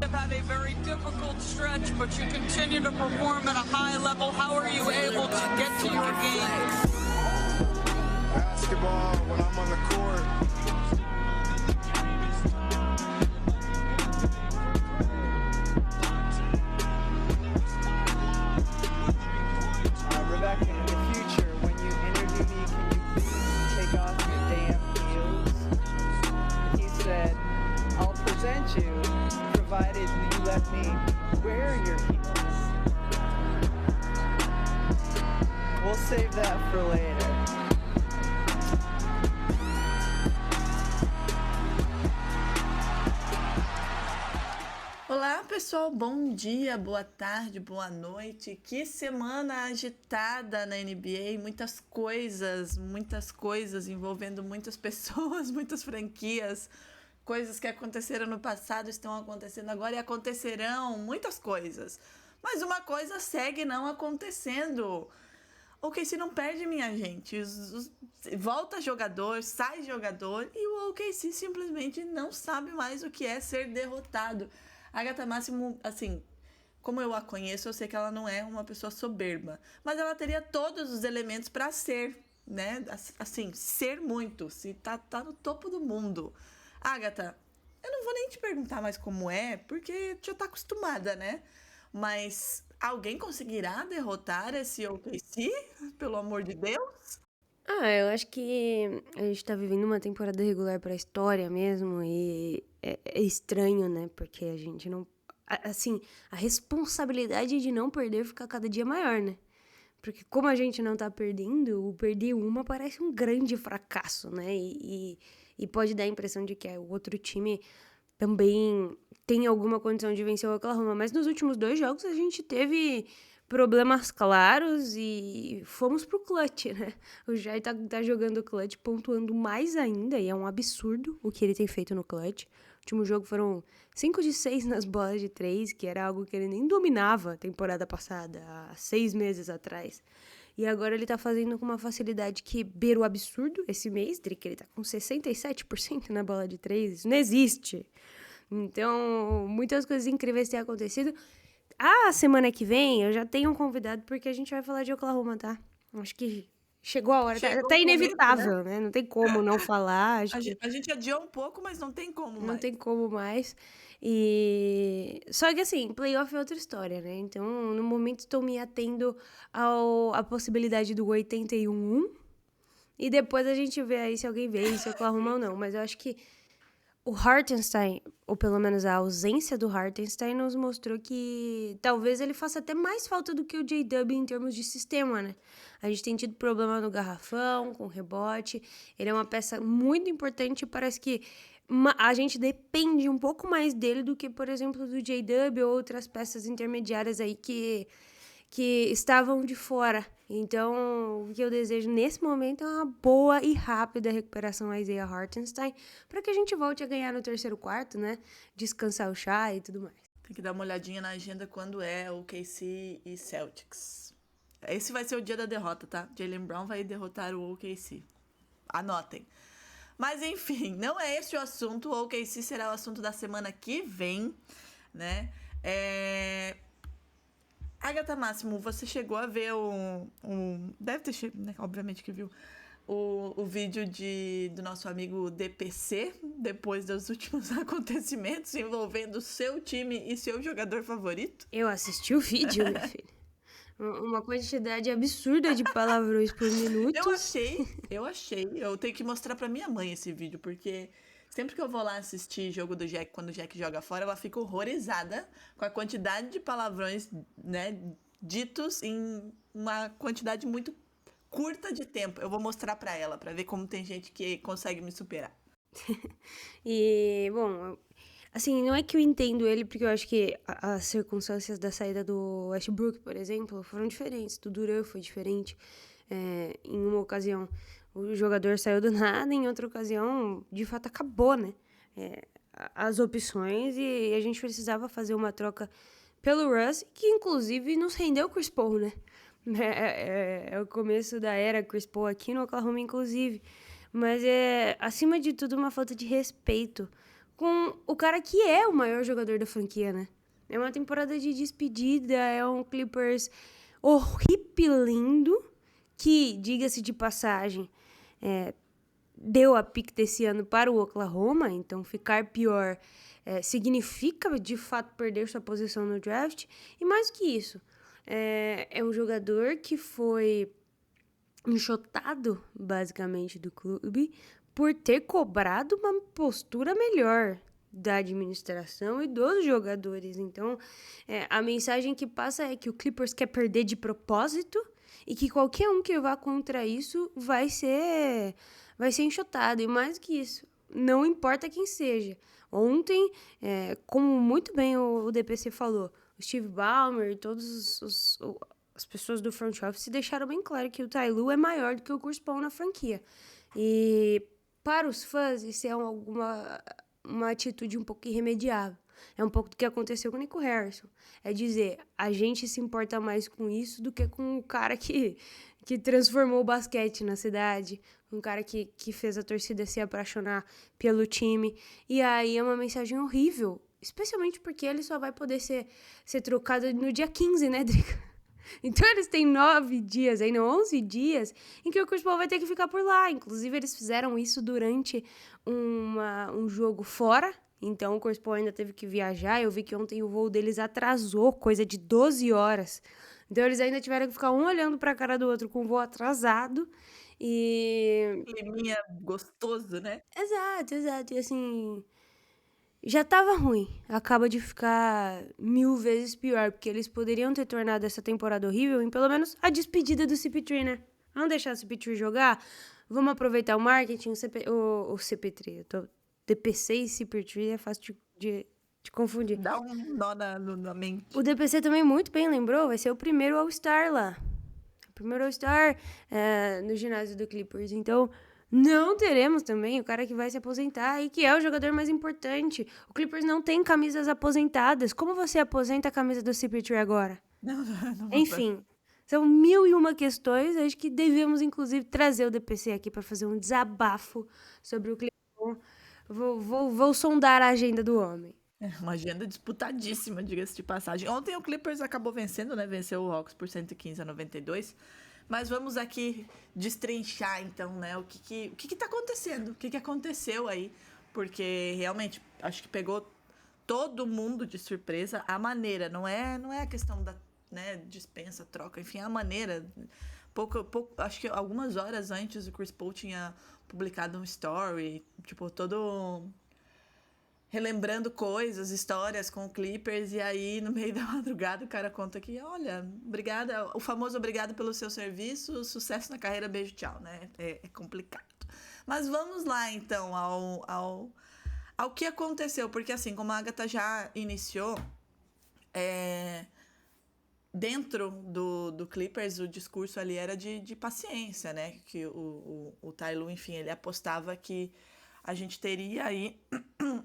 have had a very difficult stretch, but you continue to perform at a high level. How are you able to get to your game? Basketball, when I'm on the court. Rebecca, in the future, when you interview me, can you please take off your damn heels? He said, I'll present you, provided you let me wear your heels. We'll save that for later. Olá, pessoal, bom dia, boa tarde, boa noite. Que semana agitada na NBA, muitas coisas envolvendo muitas pessoas, muitas franquias, coisas que aconteceram no passado estão acontecendo agora e acontecerão muitas coisas. Mas uma coisa segue não acontecendo. O OKC não perde, minha gente. Volta jogador, sai jogador e o OKC simplesmente não sabe mais o que é ser derrotado. A Agatha Máximo, assim, como eu a conheço, eu sei que ela não é uma pessoa soberba, mas ela teria todos os elementos para ser, né? Assim, ser muito, se tá no topo do mundo. Agatha, eu não vou nem te perguntar mais como é, porque já tá acostumada, né? Mas alguém conseguirá derrotar esse OKC? Pelo amor de Deus? Eu acho que a gente tá vivendo uma temporada regular pra história mesmo e é estranho, né? Porque a gente não... Assim, a responsabilidade de não perder fica cada dia maior, né? Porque como a gente não tá perdendo, o perder uma parece um grande fracasso, né? E pode dar a impressão de que o outro time também tem alguma condição de vencer o Oklahoma. Mas nos últimos 2 jogos a gente teve problemas claros e fomos pro clutch, né? O Jai tá jogando clutch, pontuando mais ainda, e é um absurdo o que ele tem feito no clutch. O último jogo foram 5 de 6 nas bolas de 3, que era algo que ele nem dominava a temporada passada, há 6 meses atrás. E agora ele tá fazendo com uma facilidade que beira o absurdo esse mês, que ele tá com 67% na bola de 3, isso não existe. Então, muitas coisas incríveis têm acontecido. A semana que vem eu já tenho um convidado porque a gente vai falar de Oklahoma, tá? Acho que chegou a hora, Chegou tá o momento, inevitável, né? Não tem como não falar, acho que A gente adiou um pouco, mas não tem como não mais. tem como mais. E só que assim, playoff é outra história, né? Então, no momento estou me atendo à possibilidade do 81-1 e depois a gente vê aí se alguém vence Oklahoma ou não, mas eu acho que o Hartenstein, ou pelo menos a ausência do Hartenstein, nos mostrou que talvez ele faça até mais falta do que o J-Dub em termos de sistema, né? A gente tem tido problema no garrafão, com rebote. Ele é uma peça muito importante e parece que a gente depende um pouco mais dele do que, por exemplo, do J-Dub ou outras peças intermediárias aí que estavam de fora. Então, o que eu desejo nesse momento é uma boa e rápida recuperação a Isaiah Hartenstein, para que a gente volte a ganhar no 3º quarto, né? Descansar o chá e tudo mais. Tem que dar uma olhadinha na agenda quando é o OKC e Celtics. Esse vai ser o dia da derrota, tá? Jaylen Brown vai derrotar o OKC. Anotem. Mas, enfim, não é esse o assunto. O OKC será o assunto da semana que vem, né? Agatha Máximo, você chegou a ver deve ter chegado, né? Obviamente que viu. O vídeo do nosso amigo DPC, depois dos últimos acontecimentos envolvendo seu time e seu jogador favorito? Eu assisti o vídeo, minha filha. Uma quantidade absurda de palavrões por minuto. Eu achei. Eu tenho que mostrar pra minha mãe esse vídeo, porque sempre que eu vou lá assistir jogo do Jack, quando o Jack joga fora, ela fica horrorizada com a quantidade de palavrões, né, ditos em uma quantidade muito curta de tempo. Eu vou mostrar pra ela, pra ver como tem gente que consegue me superar. E, bom, assim, não é que eu entendo ele, porque eu acho que as circunstâncias da saída do Westbrook, por exemplo, foram diferentes. Do Durant foi diferente. Em uma ocasião, o jogador saiu do nada, em outra ocasião, de fato, acabou, né? As opções, e a gente precisava fazer uma troca pelo Russ, que inclusive nos rendeu Chris Paul, né? É o começo da era Chris Paul aqui no Oklahoma, inclusive. Mas acima de tudo, uma falta de respeito com o cara que é o maior jogador da franquia, né? É uma temporada de despedida, é um Clippers horripilando, que, diga-se de passagem, deu a pique desse ano para o Oklahoma, então ficar pior significa, de fato, perder sua posição no draft. E mais do que isso, é um jogador que foi enxotado, basicamente, do clube por ter cobrado uma postura melhor da administração e dos jogadores. Então, a mensagem que passa é que o Clippers quer perder de propósito e que qualquer um que vá contra isso vai ser enxotado. E mais que isso, não importa quem seja. Ontem, como muito bem o DPC falou, o Steve Ballmer e todas as pessoas do front office deixaram bem claro que o Ty Lue é maior do que o Chris Paul na franquia. E para os fãs, isso é uma atitude um pouco irremediável. É um pouco do que aconteceu com o Nico Harrison. É dizer, a gente se importa mais com isso do que com o cara que transformou o basquete na cidade, um cara que fez a torcida se apaixonar pelo time. E aí é uma mensagem horrível, especialmente porque ele só vai poder ser trocado no dia 15, né, Drica? Então eles têm 9 dias, ainda 11 dias, em que o Chris Paul vai ter que ficar por lá. Inclusive, eles fizeram isso durante um jogo fora. Então, o Chris Paul ainda teve que viajar. Eu vi que ontem o voo deles atrasou, coisa de 12 horas. Então, eles ainda tiveram que ficar um olhando pra cara do outro com o voo atrasado. E... Climinha gostoso, né? Exato. E assim... Já tava ruim, acaba de ficar 1000 vezes pior, porque eles poderiam ter tornado essa temporada horrível em pelo menos a despedida do CP3, né? Vamos deixar o CP3 jogar, vamos aproveitar o marketing, o CP3, DPC e CP3 é fácil de confundir. Dá um nó na mente. O DPC também muito bem lembrou, vai ser o primeiro All-Star lá. O primeiro All-Star no ginásio do Clippers, então... Não teremos também o cara que vai se aposentar e que é o jogador mais importante. O Clippers não tem camisas aposentadas. Como você aposenta a camisa do CP3 agora? Não Enfim, são 1001 questões. Acho que devemos, inclusive, trazer o DPC aqui para fazer um desabafo sobre o Clippers. Vou sondar a agenda do homem. Uma agenda disputadíssima, diga-se de passagem. Ontem o Clippers acabou vencendo, né? Venceu o Hawks por 115-92. Mas vamos aqui destrinchar, então, né, o que tá acontecendo, o que aconteceu aí, porque realmente acho que pegou todo mundo de surpresa a maneira, não é a questão da, né, dispensa, troca, enfim, a maneira. Acho que algumas horas antes o Chris Paul tinha publicado um story, tipo, todo... relembrando coisas, histórias com o Clippers, e aí no meio da madrugada o cara conta que, olha, obrigada, o famoso obrigado pelo seu serviço, sucesso na carreira, beijo, tchau, né? É complicado. Mas vamos lá, então, ao que aconteceu, porque assim, como a Agatha já iniciou, dentro do Clippers, o discurso ali era de paciência, né? Que o Ty Lue, enfim, ele apostava que a gente teria aí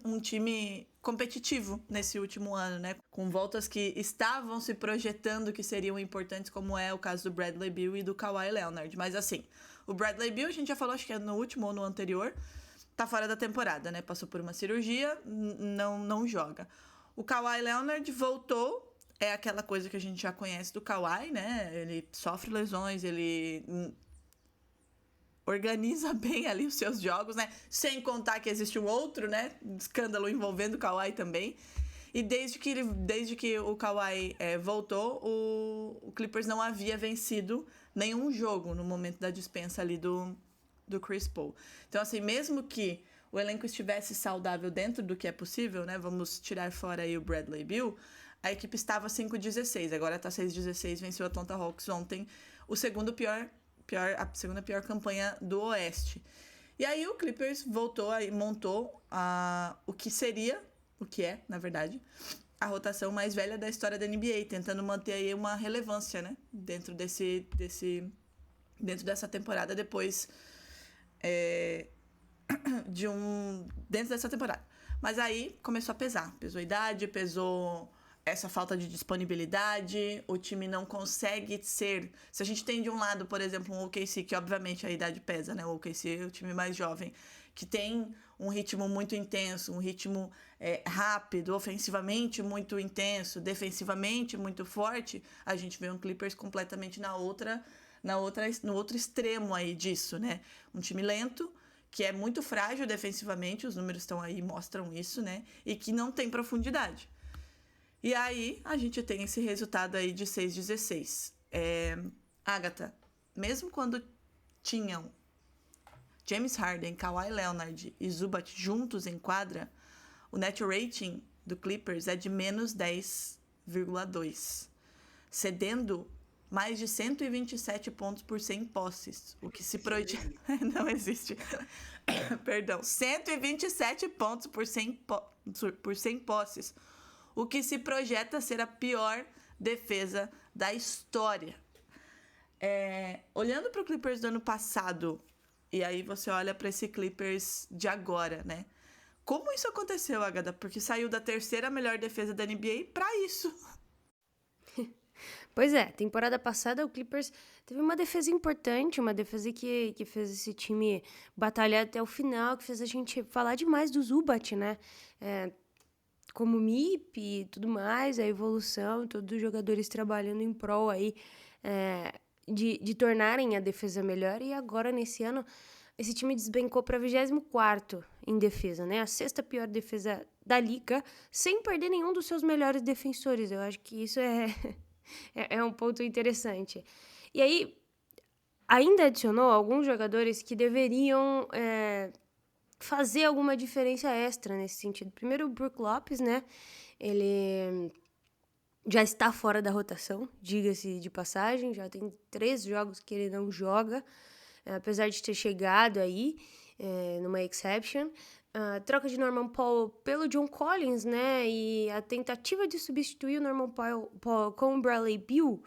um time competitivo nesse último ano, né? Com voltas que estavam se projetando que seriam importantes, como é o caso do Bradley Beal e do Kawhi Leonard. Mas assim, o Bradley Beal, a gente já falou, acho que é no último ou no anterior, tá fora da temporada, né? Passou por uma cirurgia, não joga. O Kawhi Leonard voltou, é aquela coisa que a gente já conhece do Kawhi, né? Ele sofre lesões, ele... organiza bem ali os seus jogos, né? Sem contar que existe um outro, né? Escândalo envolvendo o Kawhi também. E desde que o Kawhi voltou, o Clippers não havia vencido nenhum jogo no momento da dispensa ali do Chris Paul. Então, assim, mesmo que o elenco estivesse saudável dentro do que é possível, né? Vamos tirar fora aí o Bradley Beal. A equipe estava 5-16, agora tá 6-16, venceu a Atlanta Hawks ontem. A segunda pior campanha do Oeste. E aí o Clippers montou o que é, na verdade, a rotação mais velha da história da NBA, tentando manter aí uma relevância, né, dentro dessa temporada, depois dentro dessa temporada. Mas aí começou a pesou a idade, pesou essa falta de disponibilidade, o time não consegue ser... Se a gente tem de um lado, por exemplo, um OKC, que obviamente a idade pesa, né? O OKC é o time mais jovem, que tem um ritmo muito intenso, um ritmo rápido, ofensivamente muito intenso, defensivamente muito forte, a gente vê um Clippers completamente no outro extremo aí disso, né? Um time lento, que é muito frágil defensivamente, os números estão aí, mostram isso, né? E que não tem profundidade. E aí, a gente tem esse resultado aí de 6-16. Agatha, mesmo quando tinham James Harden, Kawhi Leonard e Zubac juntos em quadra, o net rating do Clippers é de menos 10,2, cedendo mais de 127 pontos por 100 posses, o que se projeta... Não existe. Perdão. 127 pontos por 100 posses, o que se projeta ser a pior defesa da história. Olhando para o Clippers do ano passado, e aí você olha para esse Clippers de agora, né? Como isso aconteceu, Agatha? Porque saiu da terceira melhor defesa da NBA para isso. Pois é, temporada passada o Clippers teve uma defesa importante, uma defesa que fez esse time batalhar até o final, que fez a gente falar demais do Zubac, né? Como MIP e tudo mais, a evolução, todos os jogadores trabalhando em prol aí de tornarem a defesa melhor. E agora, nesse ano, esse time desbencou para 24º em defesa, né? A sexta pior defesa da liga, sem perder nenhum dos seus melhores defensores. Eu acho que isso é um ponto interessante. E aí, ainda adicionou alguns jogadores que deveriam fazer alguma diferença extra nesse sentido. Primeiro, o Brook Lopes, né? Ele já está fora da rotação, diga-se de passagem. Já tem 3 jogos que ele não joga, apesar de ter chegado aí numa exception. Troca de Norman Powell pelo John Collins, né? E a tentativa de substituir o Norman Powell com o Bradley Beal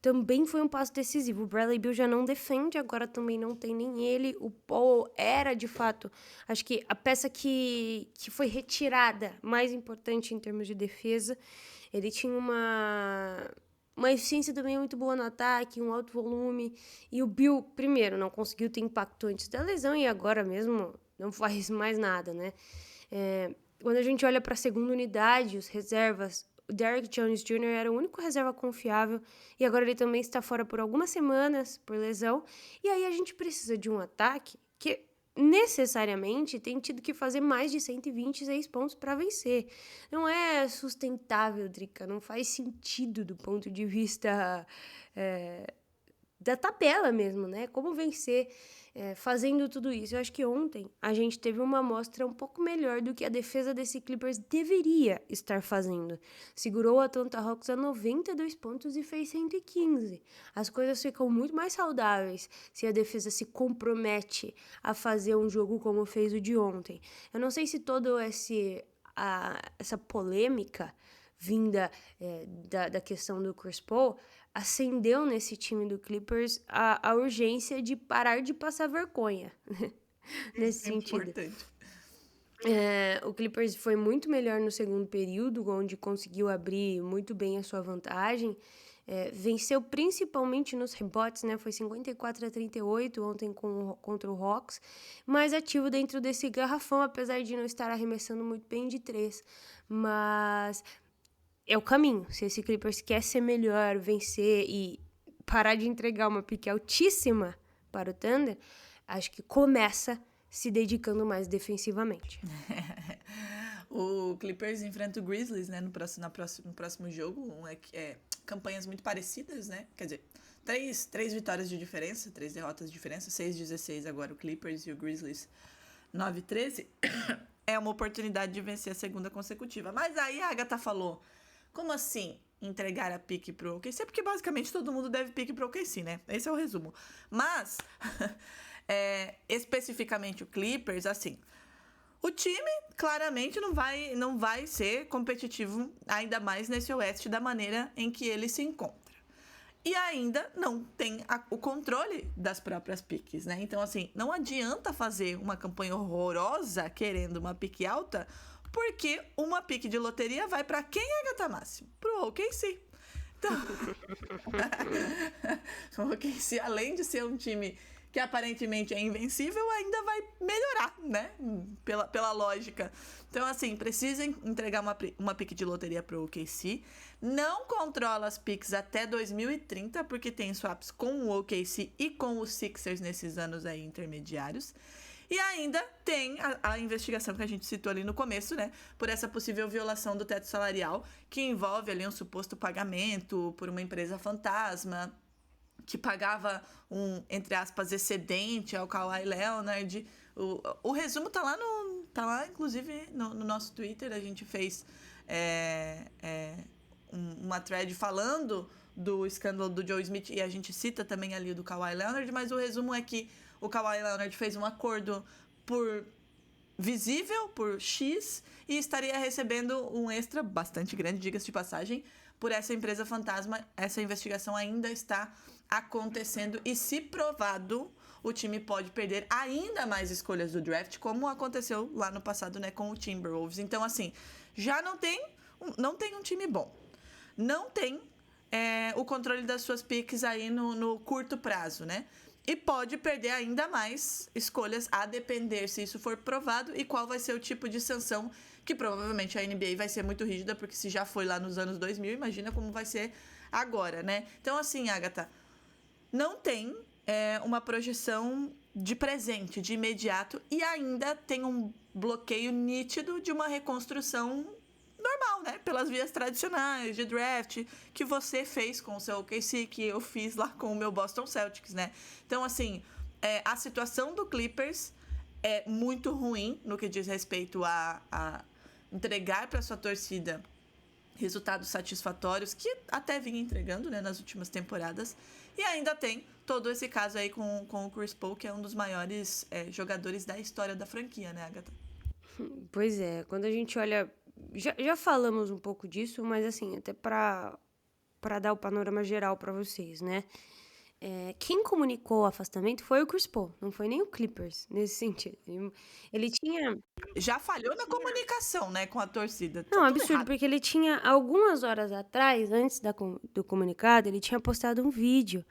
também foi um passo decisivo. O Bradley Beal já não defende, agora também não tem nem ele. O Powell era, de fato, acho que a peça que foi retirada mais importante em termos de defesa. Ele tinha uma eficiência também muito boa no ataque, um alto volume. E o Beal, primeiro, não conseguiu ter impacto antes da lesão e agora mesmo não faz mais nada, né? Quando a gente olha para a segunda unidade, os reservas, o Derrick Jones Jr. era o único reserva confiável e agora ele também está fora por algumas semanas por lesão. E aí a gente precisa de um ataque que necessariamente tem tido que fazer mais de 126 pontos para vencer. Não é sustentável, Drica, não faz sentido do ponto de vista da tabela mesmo, né? Como vencer fazendo tudo isso. Eu acho que ontem a gente teve uma amostra um pouco melhor do que a defesa desse Clippers deveria estar fazendo. Segurou o Atlanta Hawks a 92 pontos e fez 115. As coisas ficam muito mais saudáveis se a defesa se compromete a fazer um jogo como fez o de ontem. Eu não sei se toda essa polêmica vinda da questão do Chris Paul acendeu nesse time do Clippers a urgência de parar de passar vergonha, nesse sentido. Importante. O Clippers foi muito melhor no segundo período, onde conseguiu abrir muito bem a sua vantagem. Venceu principalmente nos rebotes, né? Foi 54-38 ontem contra o Hawks, mais ativo dentro desse garrafão, apesar de não estar arremessando muito bem de 3. Mas é o caminho. Se esse Clippers quer ser melhor, vencer e parar de entregar uma pique altíssima para o Thunder, acho que começa se dedicando mais defensivamente. O Clippers enfrenta o Grizzlies, né, no próximo jogo. Campanhas muito parecidas, né? Quer dizer, 3 vitórias de diferença, 3 derrotas de diferença, 6-16 agora o Clippers e o Grizzlies 9-13. É uma oportunidade de vencer a segunda consecutiva. Mas aí a Agatha falou, como assim entregar a pique pro OKC? Porque basicamente todo mundo deve pique pro OKC, né? Esse é o resumo. Mas, especificamente o Clippers, assim, o time claramente não vai ser competitivo ainda mais nesse Oeste da maneira em que ele se encontra. E ainda não tem o controle das próprias piques, né? Então, assim, não adianta fazer uma campanha horrorosa querendo uma pique alta, porque uma pique de loteria vai para quem, Agatha Máximo? Pro OKC. Então, o OKC, além de ser um time que aparentemente é invencível, ainda vai melhorar, né? Pela lógica. Então, assim, precisa entregar uma pick de loteria pro OKC. Não controla as picks até 2030, porque tem swaps com o OKC e com os Sixers nesses anos aí intermediários. E ainda tem a investigação que a gente citou ali no começo, né? Por essa possível violação do teto salarial, que envolve ali um suposto pagamento por uma empresa fantasma, que pagava um, entre aspas, excedente ao Kawhi Leonard. O resumo tá lá, inclusive, no nosso Twitter. A gente fez uma thread falando do escândalo do Joe Smith, e a gente cita também ali do Kawhi Leonard, mas o resumo é que o Kawhi Leonard fez um acordo visível por X e estaria recebendo um extra bastante grande, diga-se de passagem, por essa empresa fantasma. Essa investigação ainda está acontecendo e, se provado, o time pode perder ainda mais escolhas do draft, como aconteceu lá no passado, né, com o Timberwolves. Então, assim, já não tem um time bom. Não tem o controle das suas picks aí no curto prazo, né? E pode perder ainda mais escolhas, a depender se isso for provado e qual vai ser o tipo de sanção, que provavelmente a NBA vai ser muito rígida, porque se já foi lá nos anos 2000, imagina como vai ser agora, né? Então, assim, Agatha, não tem uma projeção de presente, de imediato, e ainda tem um bloqueio nítido de uma reconstrução normal, né? Pelas vias tradicionais de draft, que você fez com o seu OKC, que eu fiz lá com o meu Boston Celtics, né? Então, assim, a situação do Clippers é muito ruim no que diz respeito a entregar para sua torcida resultados satisfatórios, que até vinha entregando, né, nas últimas temporadas. E ainda tem todo esse caso aí com o Chris Paul, que é um dos maiores jogadores da história da franquia, né, Agatha? Pois é, quando a gente olha... Já falamos um pouco disso, mas assim, até para dar o panorama geral para vocês, né? Quem comunicou o afastamento foi o Chris Paul, não foi nem o Clippers, nesse sentido. Ele tinha... Já falhou na comunicação, né, com a torcida. Não, absurdo, porque ele tinha, algumas horas atrás, antes do comunicado, ele tinha postado um vídeo.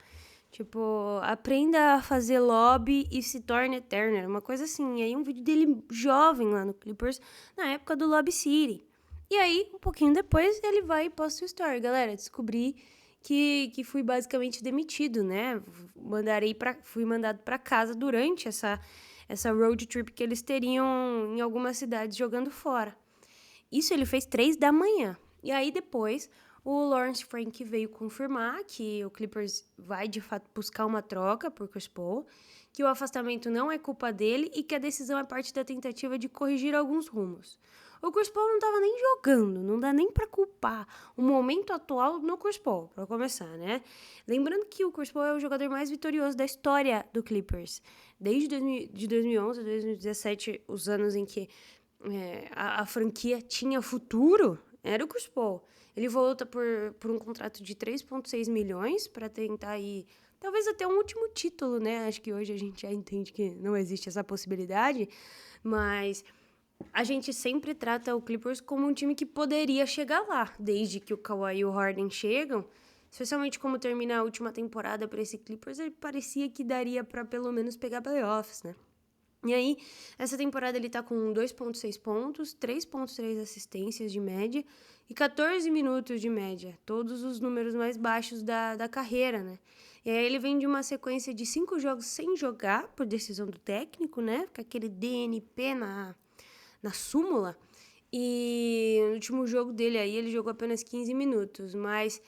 Tipo, aprenda a fazer lobby e se torne eterno, uma coisa assim. E aí um vídeo dele jovem lá no Clippers, na época do Lobby City. E aí, um pouquinho depois, ele vai e posta o story. Galera, descobri que fui basicamente demitido, né? Fui mandado pra casa durante essa road trip que eles teriam em algumas cidades jogando fora. Isso ele fez 3 da manhã. E aí depois... O Lawrence Frank veio confirmar que o Clippers vai, de fato, buscar uma troca por Chris Paul, que o afastamento não é culpa dele e que a decisão é parte da tentativa de corrigir alguns rumos. O Chris Paul não estava nem jogando, não dá nem para culpar o momento atual no Chris Paul, para começar, né? Lembrando que o Chris Paul é o jogador mais vitorioso da história do Clippers. Desde 2011 a 2017, os anos em que a franquia tinha futuro, era o Chris Paul. Ele volta por um contrato de 3,6 milhões para tentar ir, talvez até um último título, né? Acho que hoje a gente já entende que não existe essa possibilidade, mas a gente sempre trata o Clippers como um time que poderia chegar lá, desde que o Kawhi e o Harden chegam, especialmente como termina a última temporada para esse Clippers, ele parecia que daria para pelo menos pegar playoffs, né? E aí, essa temporada ele tá com 2,6 pontos, 3,3 assistências de média e 14 minutos de média. Todos os números mais baixos da carreira, né? E aí ele vem de uma sequência de 5 jogos sem jogar, por decisão do técnico, né? Com aquele DNP na súmula. E no último jogo dele aí, ele jogou apenas 15 minutos. Mas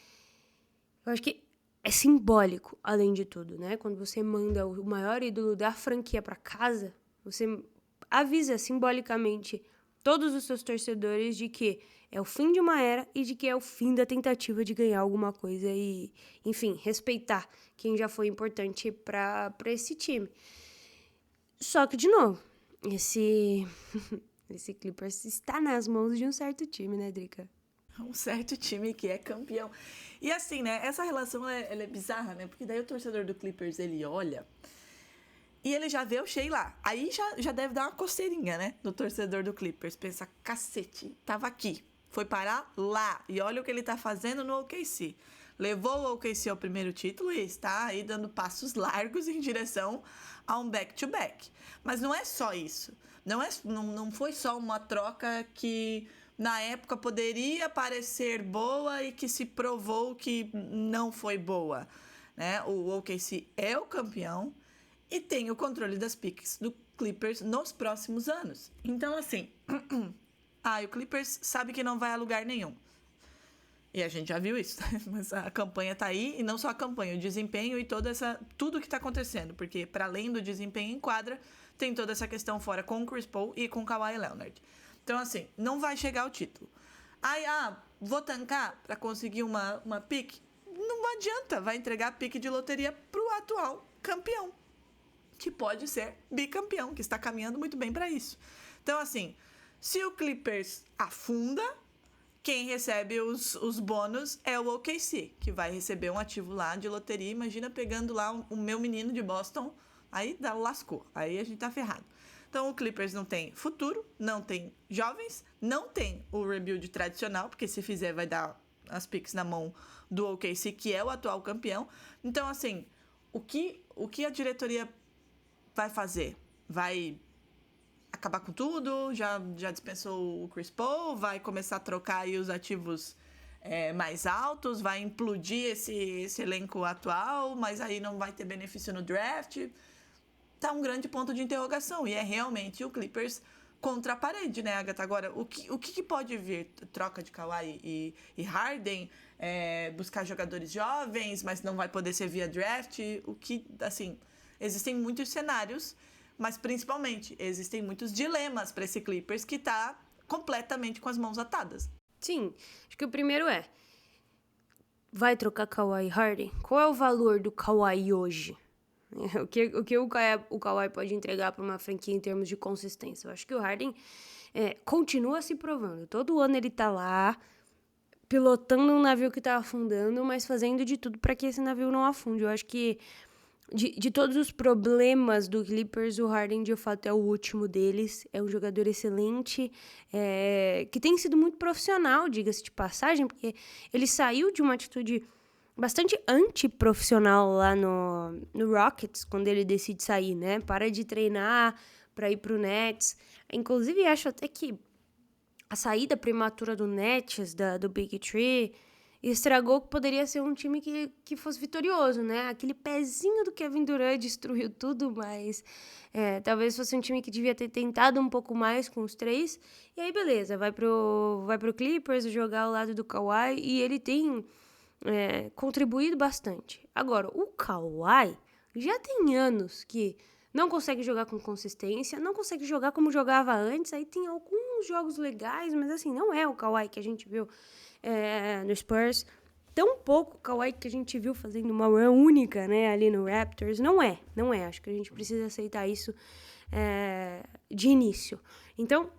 eu acho que é simbólico, além de tudo, né? Quando você manda o maior ídolo da franquia para casa, você avisa simbolicamente todos os seus torcedores de que é o fim de uma era e de que é o fim da tentativa de ganhar alguma coisa e, enfim, respeitar quem já foi importante para esse time. Só que, de novo, esse Clippers está nas mãos de um certo time, né, Drica? Um certo time que é campeão. E assim, né, essa relação ela é bizarra, né? Porque daí o torcedor do Clippers, ele olha e ele já vê o Shea lá. Aí já deve dar uma coceirinha, né, no torcedor do Clippers. Pensa, cacete, tava aqui. foi parar lá. E olha o que ele tá fazendo no OKC. Levou o OKC ao primeiro título e está aí dando passos largos em direção a um back-to-back. Mas não é só isso. Não foi só uma troca que na época poderia parecer boa e que se provou que não foi boa, né? O OKC é o campeão e tem o controle das picks do Clippers nos próximos anos. Então, assim, o Clippers sabe que não vai a lugar nenhum. E a gente já viu isso, mas a campanha tá aí, e não só a campanha, o desempenho e tudo que tá acontecendo, porque para além do desempenho em quadra, tem toda essa questão fora com o Chris Paul e com o Kawhi Leonard. Então, assim, não vai chegar ao título. Vou tancar para conseguir uma pick? Não adianta, vai entregar a pick de loteria pro atual campeão, que pode ser bicampeão, que está caminhando muito bem para isso. Então, assim, se o Clippers afunda, quem recebe os bônus é o OKC, que vai receber um ativo lá de loteria. Imagina pegando lá o meu menino de Boston, aí lascou, aí a gente tá ferrado. Então o Clippers não tem futuro, não tem jovens, não tem o rebuild tradicional, porque se fizer vai dar as picks na mão do OKC, que é o atual campeão. Então, assim, o que a diretoria vai fazer? Vai acabar com tudo? Já dispensou o Chris Paul? Vai começar a trocar aí os ativos mais altos? Vai implodir esse elenco atual? Mas aí não vai ter benefício no draft? Tá um grande ponto de interrogação. E é realmente o Clippers contra a parede, né, Agatha? Agora, o que pode vir? Troca de Kawhi e Harden? Buscar jogadores jovens, mas não vai poder ser via draft? Assim, existem muitos cenários, mas principalmente existem muitos dilemas para esse Clippers que tá completamente com as mãos atadas. Sim, acho que o primeiro vai trocar Kawhi e Harden? Qual é o valor do Kawhi hoje? O que o Kawhi pode entregar para uma franquia em termos de consistência? Eu acho que o Harden continua se provando. Todo ano ele tá lá, pilotando um navio que tá afundando, mas fazendo de tudo para que esse navio não afunde. Eu acho que de todos os problemas do Clippers, o Harden, de fato, é o último deles. É um jogador excelente, que tem sido muito profissional, diga-se de passagem, porque ele saiu de uma atitude bastante antiprofissional lá no Rockets, quando ele decide sair, né? Para de treinar para ir pro Nets. Inclusive, acho até que a saída prematura do Nets, do Big Three, estragou que poderia ser um time que fosse vitorioso, né? Aquele pezinho do Kevin Durant destruiu tudo, mas talvez fosse um time que devia ter tentado um pouco mais com os três. E aí, beleza, vai pro Clippers jogar ao lado do Kawhi, e ele tem contribuído bastante. Agora, o Kawhi já tem anos que não consegue jogar com consistência, não consegue jogar como jogava antes, aí tem alguns jogos legais, mas assim, não é o Kawhi que a gente viu no Spurs, tão pouco o Kawhi que a gente viu fazendo uma run única, né, ali no Raptors, não é, acho que a gente precisa aceitar isso de início. Então,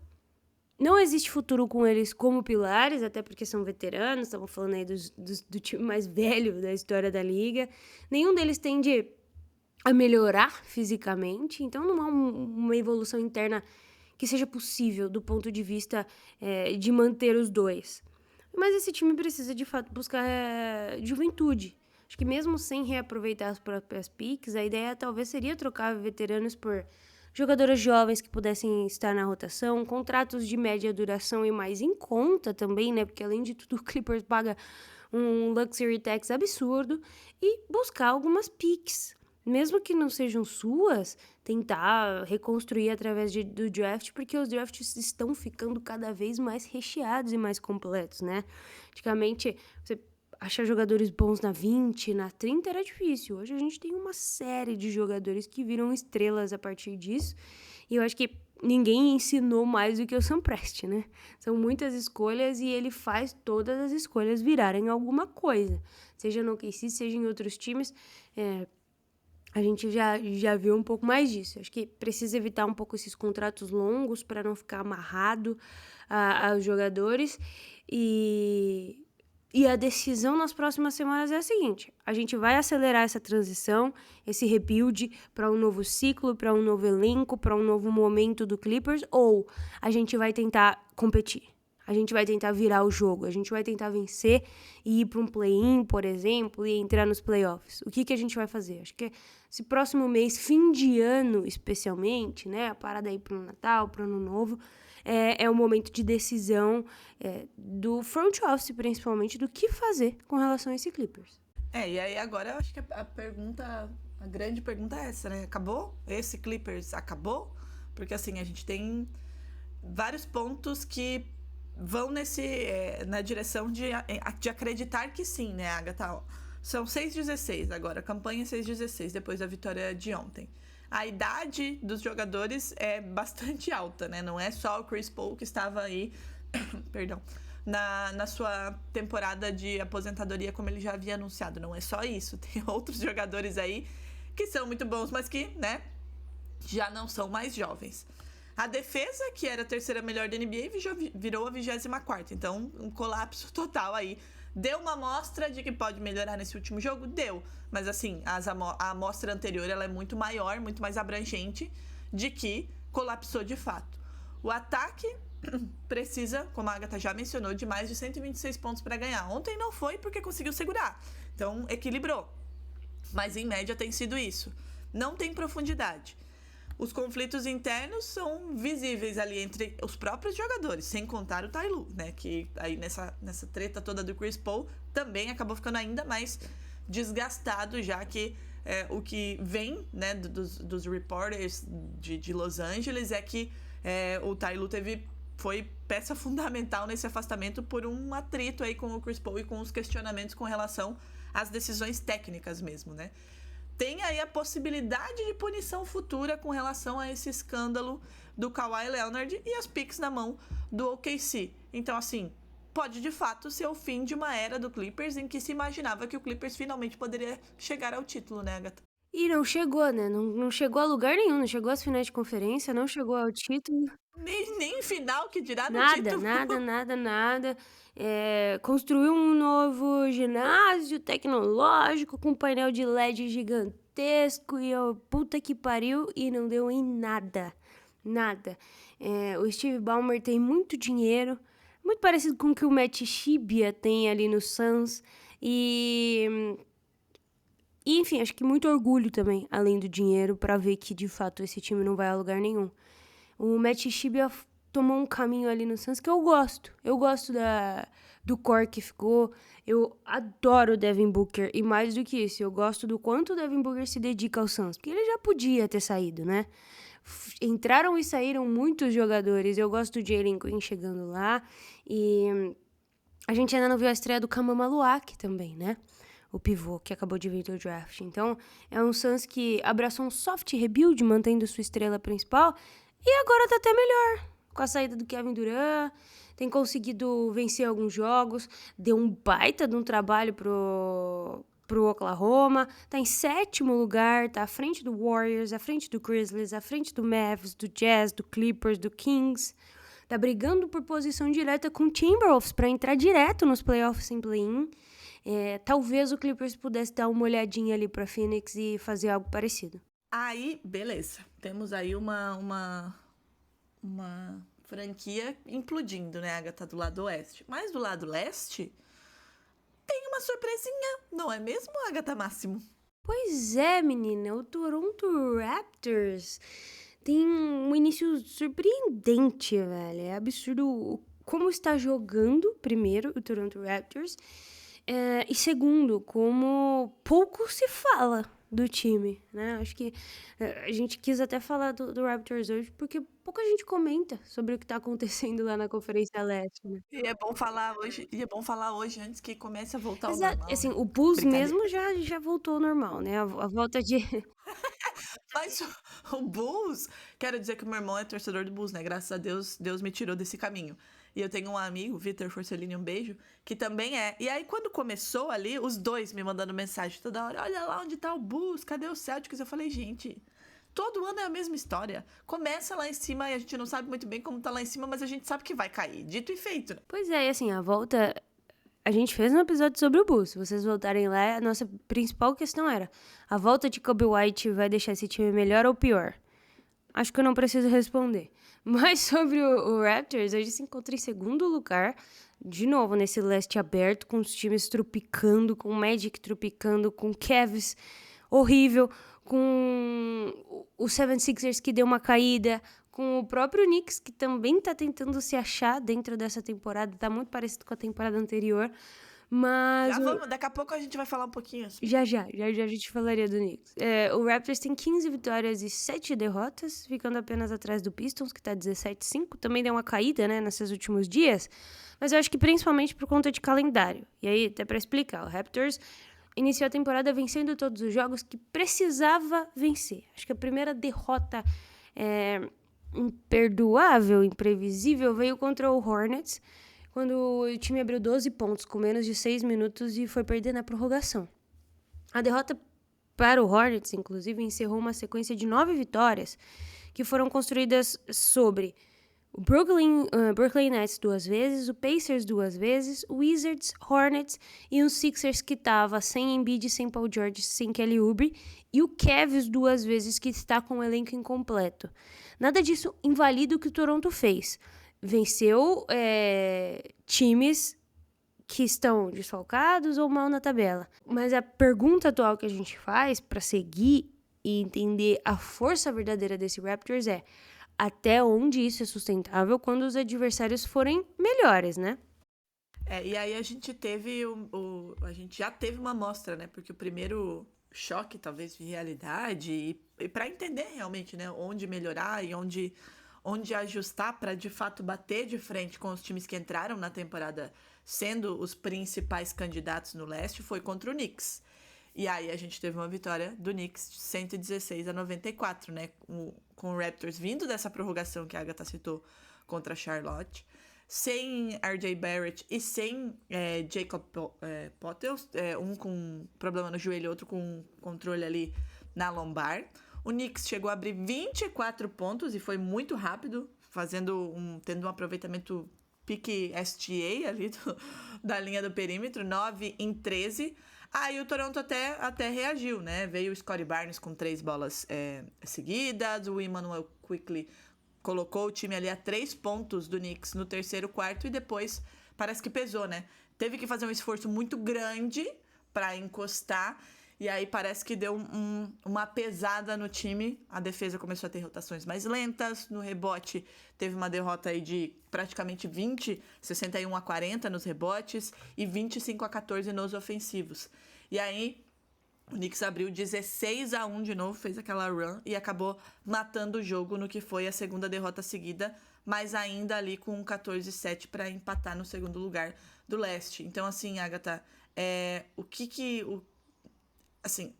não existe futuro com eles como pilares, até porque são veteranos, estamos falando aí do time mais velho da história da liga, nenhum deles tende a melhorar fisicamente, então não há uma evolução interna que seja possível do ponto de vista de manter os dois. Mas esse time precisa, de fato, buscar juventude. Acho que mesmo sem reaproveitar as próprias picks, a ideia talvez seria trocar veteranos por jogadores jovens que pudessem estar na rotação, contratos de média duração e mais em conta também, né? Porque além de tudo, o Clippers paga um luxury tax absurdo, e buscar algumas picks. Mesmo que não sejam suas, tentar reconstruir através do draft, porque os drafts estão ficando cada vez mais recheados e mais completos, né? Antigamente, você achar jogadores bons na 20, na 30 era difícil. Hoje a gente tem uma série de jogadores que viram estrelas a partir disso, e eu acho que ninguém ensinou mais do que o Sam Presti, né? São muitas escolhas e ele faz todas as escolhas virarem alguma coisa. Seja no OKC, seja em outros times, a gente já viu um pouco mais disso. Acho que precisa evitar um pouco esses contratos longos para não ficar amarrado aos jogadores. E a decisão nas próximas semanas é a seguinte: a gente vai acelerar essa transição, esse rebuild para um novo ciclo, para um novo elenco, para um novo momento do Clippers, ou a gente vai tentar competir? a gente vai tentar virar o jogo, a gente vai tentar vencer e ir para um play-in, por exemplo, e entrar nos playoffs. O que a gente vai fazer? Acho que esse próximo mês, fim de ano especialmente, né, a parada aí para o Natal, para o Ano Novo, é um momento de decisão do front office, principalmente, do que fazer com relação a esse Clippers. E aí agora eu acho que a grande pergunta é essa, né? Acabou? Esse Clippers acabou? Porque assim, a gente tem vários pontos que vão na direção de acreditar que sim, né, Agatha? São 6-16 agora, campanha 6-16, depois da vitória de ontem. A idade dos jogadores é bastante alta, né? Não é só o Chris Paul que estava aí, perdão, na sua temporada de aposentadoria, como ele já havia anunciado. Não é só isso, tem outros jogadores aí que são muito bons, mas que, né, já não são mais jovens. A defesa, que era a terceira melhor da NBA, virou a 24ª. Então, um colapso total aí. Deu uma amostra de que pode melhorar nesse último jogo? Deu. Mas, assim, a amostra anterior ela é muito maior, muito mais abrangente, de que colapsou de fato. O ataque precisa, como a Agatha já mencionou, de mais de 126 pontos para ganhar. Ontem não foi porque conseguiu segurar. Então, equilibrou. Mas, em média, tem sido isso. Não tem profundidade. Os conflitos internos são visíveis ali entre os próprios jogadores, sem contar o Ty Lue, né? Que aí nessa treta toda do Chris Paul também acabou ficando ainda mais desgastado, já que o que vem, né, dos reporters de Los Angeles é que o Ty Lue foi peça fundamental nesse afastamento por um atrito aí com o Chris Paul e com os questionamentos com relação às decisões técnicas mesmo, né? Tem aí a possibilidade de punição futura com relação a esse escândalo do Kawhi Leonard e as picks na mão do OKC. Então, assim, pode de fato ser o fim de uma era do Clippers em que se imaginava que o Clippers finalmente poderia chegar ao título, né, Agatha? E não chegou, né? Não chegou a lugar nenhum, não chegou às finais de conferência, não chegou ao título. Nem final que dirá no título. Nada. Construiu um novo ginásio tecnológico com painel de LED gigantesco e puta que pariu, e não deu em nada. O Steve Ballmer tem muito dinheiro, muito parecido com o que o Matt Shibia tem ali no Suns, e enfim, acho que muito orgulho também, além do dinheiro, pra ver que de fato esse time não vai a lugar nenhum. O Matt Shibia tomou um caminho ali no Suns que eu gosto. Eu gosto do core que ficou. Eu adoro o Devin Booker. E mais do que isso, eu gosto do quanto o Devin Booker se dedica ao Suns. Porque ele já podia ter saído, né? Entraram e saíram muitos jogadores. Eu gosto do Jalen Green chegando lá. E a gente ainda não viu a estreia do Kemba Walker também, né? O pivô que acabou de vir do draft. Então, é um Suns que abraçou um soft rebuild, mantendo sua estrela principal. E agora tá até melhor. Com a saída do Kevin Durant, tem conseguido vencer alguns jogos, deu um baita de um trabalho pro Oklahoma, tá em 7º lugar, tá à frente do Warriors, à frente do Grizzlies, à frente do Mavs, do Jazz, do Clippers, do Kings, tá brigando por posição direta com o Timberwolves para entrar direto nos playoffs sem play-in. Talvez o Clippers pudesse dar uma olhadinha ali pra Phoenix e fazer algo parecido. Aí, beleza. Temos aí uma franquia implodindo, né, Agatha, do lado oeste. Mas do lado leste, tem uma surpresinha, não é mesmo, Agatha Máximo? Pois é, menina. O Toronto Raptors tem um início surpreendente, velho. É absurdo como está jogando, primeiro, o Toronto Raptors. E segundo, como pouco se fala do time, né? Acho que a gente quis até falar do Raptors hoje, porque pouca gente comenta sobre o que tá acontecendo lá na Conferência Leste, né? E é bom falar hoje antes que comece a voltar ao Exato. normal, Assim, né? o Bulls Brincadeira. mesmo já voltou ao normal, né? A volta de... Mas o Bulls, quero dizer que o meu irmão é torcedor do Bulls, né? Graças a Deus, Deus me tirou desse caminho. E eu tenho um amigo, Vitor Forcellini, um beijo, que também é. E aí, quando começou ali, os dois me mandando mensagem toda hora, olha lá onde tá o Bulls, cadê o Celtics? Eu falei, gente, todo ano é a mesma história. Começa lá em cima e a gente não sabe muito bem como tá lá em cima, mas a gente sabe que vai cair. Dito e feito, né? Pois é, e assim, a volta... A gente fez um episódio sobre o Bulls. Se vocês voltarem lá, a nossa principal questão era: a volta de Kobe White vai deixar esse time melhor ou pior? acho que eu não preciso responder. Mas sobre o Raptors, a gente se encontra em segundo lugar, de novo, nesse leste aberto, com os times tropicando, com o Magic tropicando, com o Cavs horrível, com o 76ers que deu uma caída, com o próprio Knicks, que também tá tentando se achar dentro dessa temporada, tá muito parecido com a temporada anterior, mas... Já vamos, daqui a pouco a gente vai falar um pouquinho. Já a gente falaria do Knicks. O Raptors tem 15 vitórias e 7 derrotas, ficando apenas atrás do Pistons, que tá 17-5. Também deu uma caída, né, nesses últimos dias, mas eu acho que principalmente por conta de calendário. E aí, até pra explicar, o Raptors iniciou a temporada vencendo todos os jogos que precisava vencer. Acho que a primeira derrota imperdoável, imprevisível, veio contra o Hornets, quando o time abriu 12 pontos com menos de 6 minutos e foi perder na prorrogação. A derrota para o Hornets, inclusive, encerrou uma sequência de 9 vitórias que foram construídas sobre o Brooklyn Nets 2 vezes, o Pacers 2 vezes, o Wizards, Hornets e o Sixers, que estava sem Embiid, sem Paul George, sem Kelly Oubre, e o Cavs 2 vezes, que está com o elenco incompleto. Nada disso invalida o que o Toronto fez. Venceu times que estão desfalcados ou mal na tabela. Mas a pergunta atual que a gente faz para seguir e entender a força verdadeira desse Raptors é: até onde isso é sustentável quando os adversários forem melhores, né? E aí a gente teve a gente já teve uma amostra, né? Porque o primeiro choque, talvez, de realidade, e para entender realmente, né, onde melhorar e onde ajustar para de fato bater de frente com os times que entraram na temporada sendo os principais candidatos no leste, foi contra o Knicks. E aí a gente teve uma vitória do Knicks de 116-94, né? Com o Raptors vindo dessa prorrogação que a Agatha citou contra a Charlotte, sem RJ Barrett e sem Jacob Poeltl, um com problema no joelho, outro com controle ali na lombar. O Knicks chegou a abrir 24 pontos e foi muito rápido, tendo um aproveitamento pique SGA ali da linha do perímetro, 9 em 13. Aí o Toronto até reagiu, né? Veio o Scottie Barnes com 3 bolas seguidas, o Immanuel Quickley colocou o time ali a 3 pontos do Knicks no terceiro quarto e depois parece que pesou, né? Teve que fazer um esforço muito grande para encostar. E aí parece que deu uma pesada no time. A defesa começou a ter rotações mais lentas. No rebote, teve uma derrota aí de praticamente 61-40 nos rebotes e 25-14 nos ofensivos. E aí o Knicks abriu 16-1 de novo, fez aquela run e acabou matando o jogo no que foi a segunda derrota seguida, mas ainda ali com 14-7 para empatar no segundo lugar do leste. Então, assim, Agatha, assim,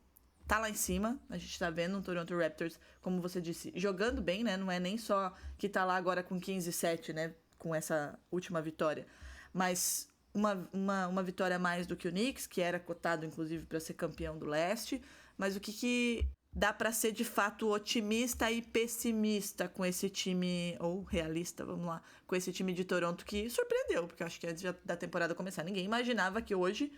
tá lá em cima, a gente tá vendo o Toronto Raptors, como você disse, jogando bem, né? Não é nem só que tá lá agora com 15-7, né? Com essa última vitória. Mas uma vitória a mais do que o Knicks, que era cotado, inclusive, para ser campeão do leste. Mas o que dá para ser, de fato, otimista e pessimista com esse time, ou realista, vamos lá, com esse time de Toronto que surpreendeu, porque eu acho que antes da temporada começar, ninguém imaginava que hoje,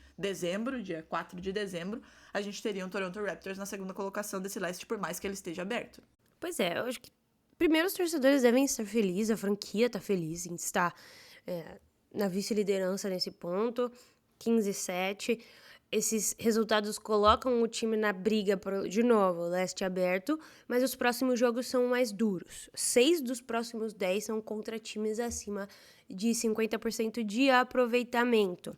dia 4 de dezembro, a gente teria um Toronto Raptors na segunda colocação desse leste, por mais que ele esteja aberto. Pois é, eu acho que primeiro os torcedores devem estar felizes, a franquia tá feliz em estar na vice-liderança nesse ponto, 15-7. Esses resultados colocam o time na briga, de novo, leste aberto, mas os próximos jogos são mais duros. 6 dos próximos 10 são contra times acima de 50% de aproveitamento.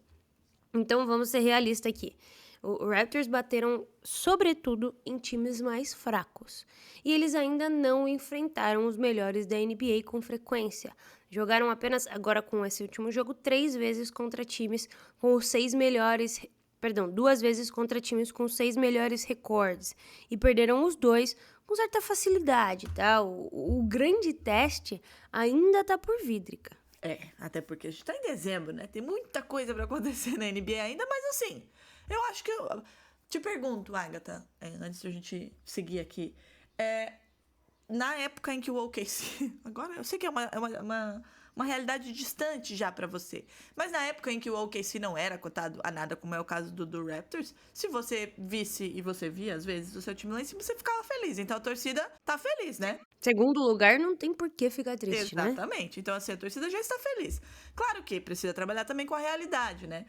Então, vamos ser realistas aqui. O Raptors bateram, sobretudo, em times mais fracos. E eles ainda não enfrentaram os melhores da NBA com frequência. Jogaram apenas, agora com esse último jogo, 3 vezes contra times com os 2 vezes contra times com 6 melhores recordes. E perderam os 2 com certa facilidade, tá? O grande teste ainda tá por vir, Drica. Até porque a gente tá em dezembro, né? Tem muita coisa pra acontecer na NBA ainda, mas assim, eu acho que eu te pergunto, Agatha, antes de a gente seguir aqui, na época em que o OKC, agora eu sei que é uma realidade distante já pra você, mas na época em que o OKC não era cotado a nada, como é o caso do Raptors, se você visse e você via às vezes o seu time lá em cima, você ficava feliz, então a torcida tá feliz, né? Segundo lugar, não tem por que ficar triste, né? Exatamente. Então, assim, a torcida já está feliz. Claro que precisa trabalhar também com a realidade, né?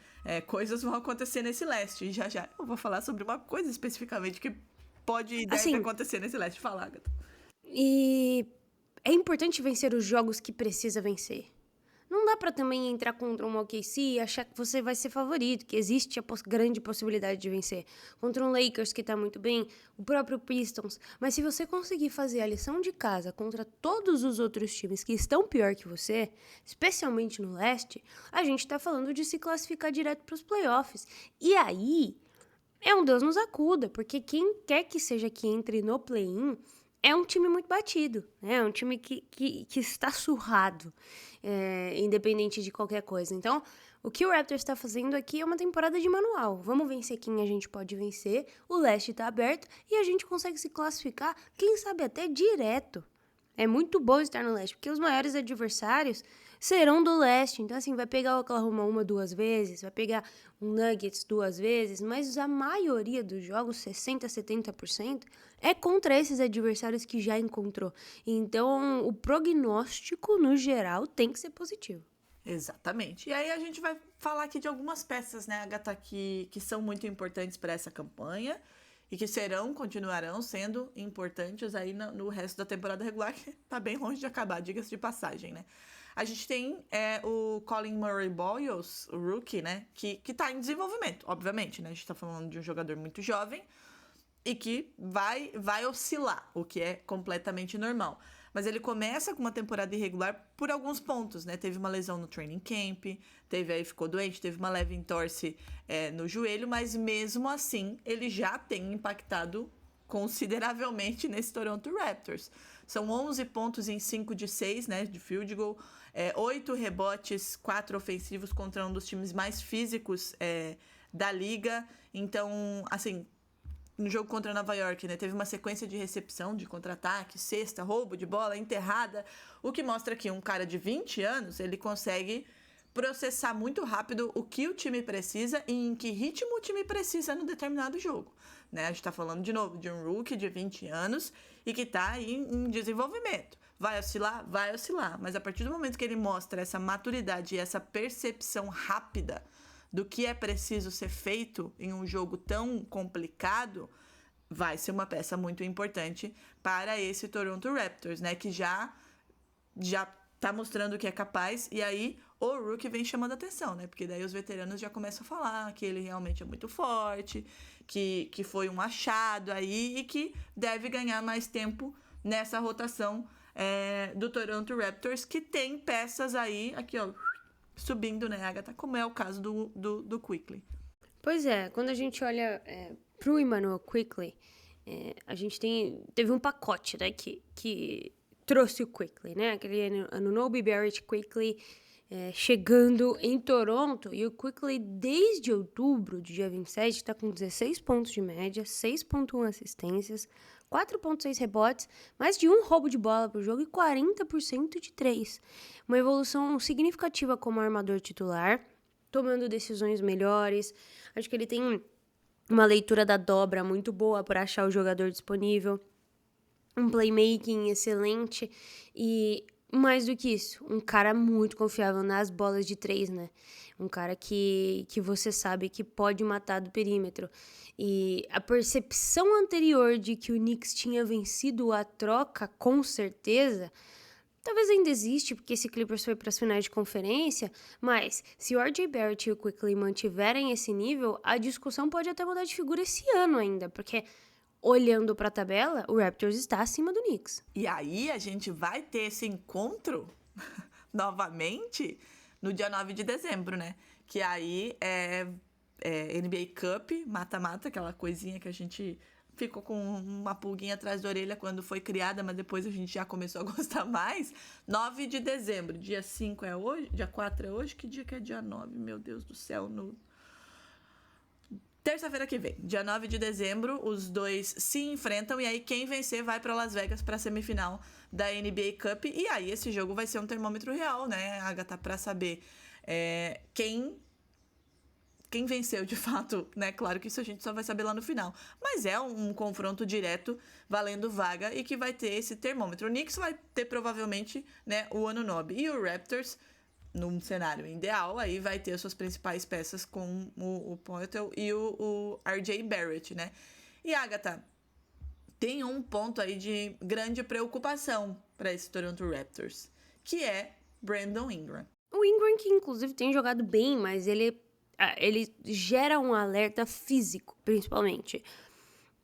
Coisas vão acontecer nesse leste. E já eu vou falar sobre uma coisa especificamente que pode e deve Assim, acontecer nesse leste. Fala, Agatha. E é importante vencer os jogos que precisa vencer. Não dá pra também entrar contra um OKC e achar que você vai ser favorito, que existe a grande possibilidade de vencer. Contra um Lakers que tá muito bem, o próprio Pistons. Mas se você conseguir fazer a lição de casa contra todos os outros times que estão pior que você, especialmente no leste, a gente tá falando de se classificar direto pros playoffs. E aí, é um Deus nos acuda, porque quem quer que seja que entre no play-in é um time muito batido, né? É um time que está surrado, independente de qualquer coisa. Então, o que o Raptors está fazendo aqui é uma temporada de manual. Vamos vencer quem a gente pode vencer, o leste está aberto e a gente consegue se classificar, quem sabe até direto. É muito bom estar no leste, porque os maiores adversários serão do leste. Então, assim, vai pegar o Oklahoma 1, 2 vezes, vai pegar o Nuggets 2 vezes, mas a maioria dos jogos, 60%, 70%, é contra esses adversários que já encontrou. Então, o prognóstico, no geral, tem que ser positivo. Exatamente. E aí a gente vai falar aqui de algumas peças, né, Agatha, que são muito importantes para essa campanha e que continuarão sendo importantes aí no resto da temporada regular, que tá bem longe de acabar, diga-se de passagem, né? A gente tem o Colin Murray-Boyles, o rookie, né, que tá em desenvolvimento, obviamente, né? A gente tá falando de um jogador muito jovem e que vai oscilar, o que é completamente normal. Mas ele começa com uma temporada irregular por alguns pontos, né? Teve uma lesão no training camp, ficou doente, teve uma leve entorse no joelho, mas mesmo assim ele já tem impactado consideravelmente nesse Toronto Raptors. São 11 pontos em 5 de 6, né, de field goal, 8 rebotes, 4 ofensivos contra um dos times mais físicos da liga. Então, assim, no jogo contra Nova York, né, teve uma sequência de recepção, de contra-ataque, cesta, roubo de bola, enterrada, o que mostra que um cara de 20 anos, ele consegue processar muito rápido o que o time precisa e em que ritmo o time precisa no determinado jogo, né? A gente tá falando, de novo, de um rookie de 20 anos e que tá aí em desenvolvimento. Vai oscilar? Vai oscilar, mas a partir do momento que ele mostra essa maturidade e essa percepção rápida do que é preciso ser feito em um jogo tão complicado, vai ser uma peça muito importante para esse Toronto Raptors, né? Que já tá mostrando que é capaz, e aí o rookie vem chamando atenção, né? Porque daí os veteranos já começam a falar que ele realmente é muito forte, que foi um achado aí e que deve ganhar mais tempo nessa rotação do Toronto Raptors, que tem peças aí, aqui ó, subindo, né, Agatha, como é o caso do Quickley. Pois é, quando a gente olha pro Immanuel Quickley, a gente teve um pacote, né, que trouxe o Quickley, né, aquele Anunoby, Barrett, Quickley chegando em Toronto, e o Quickley desde outubro, do dia 27, está com 16 pontos de média, 6.1 assistências, 4.6 rebotes, mais de um roubo de bola por jogo e 40% de 3. Uma evolução significativa como armador titular, tomando decisões melhores. Acho que ele tem uma leitura da dobra muito boa para achar o jogador disponível, um playmaking excelente e, mais do que isso, um cara muito confiável nas bolas de 3, né? Um cara que você sabe que pode matar do perímetro. E a percepção anterior de que o Knicks tinha vencido a troca, com certeza, talvez ainda existe, porque esse Clippers foi para as finais de conferência, mas se o RJ Barrett e o Quickley mantiverem esse nível, a discussão pode até mudar de figura esse ano ainda, porque olhando para a tabela, o Raptors está acima do Knicks. E aí a gente vai ter esse encontro novamente no dia 9 de dezembro, né? Que aí é NBA Cup, mata-mata, aquela coisinha que a gente ficou com uma pulguinha atrás da orelha quando foi criada, mas depois a gente já começou a gostar mais. 9 de dezembro, dia 5 é hoje, dia 4 é hoje, que dia que é dia 9? Meu Deus do céu, terça-feira que vem, dia 9 de dezembro, os dois se enfrentam e aí quem vencer vai para Las Vegas para a semifinal da NBA Cup. E aí esse jogo vai ser um termômetro real, né, Agatha, para saber quem quem venceu de fato, né? Claro que isso a gente só vai saber lá no final. Mas é um confronto direto, valendo vaga, e que vai ter esse termômetro. O Knicks vai ter provavelmente, né, o Anunoby. E o Raptors, num cenário ideal, aí vai ter as suas principais peças com o Poeltl e o RJ Barrett, né? E Agatha, tem um ponto aí de grande preocupação para esse Toronto Raptors, que é Brandon Ingram. O Ingram, que inclusive tem jogado bem, mas ele gera um alerta físico, principalmente.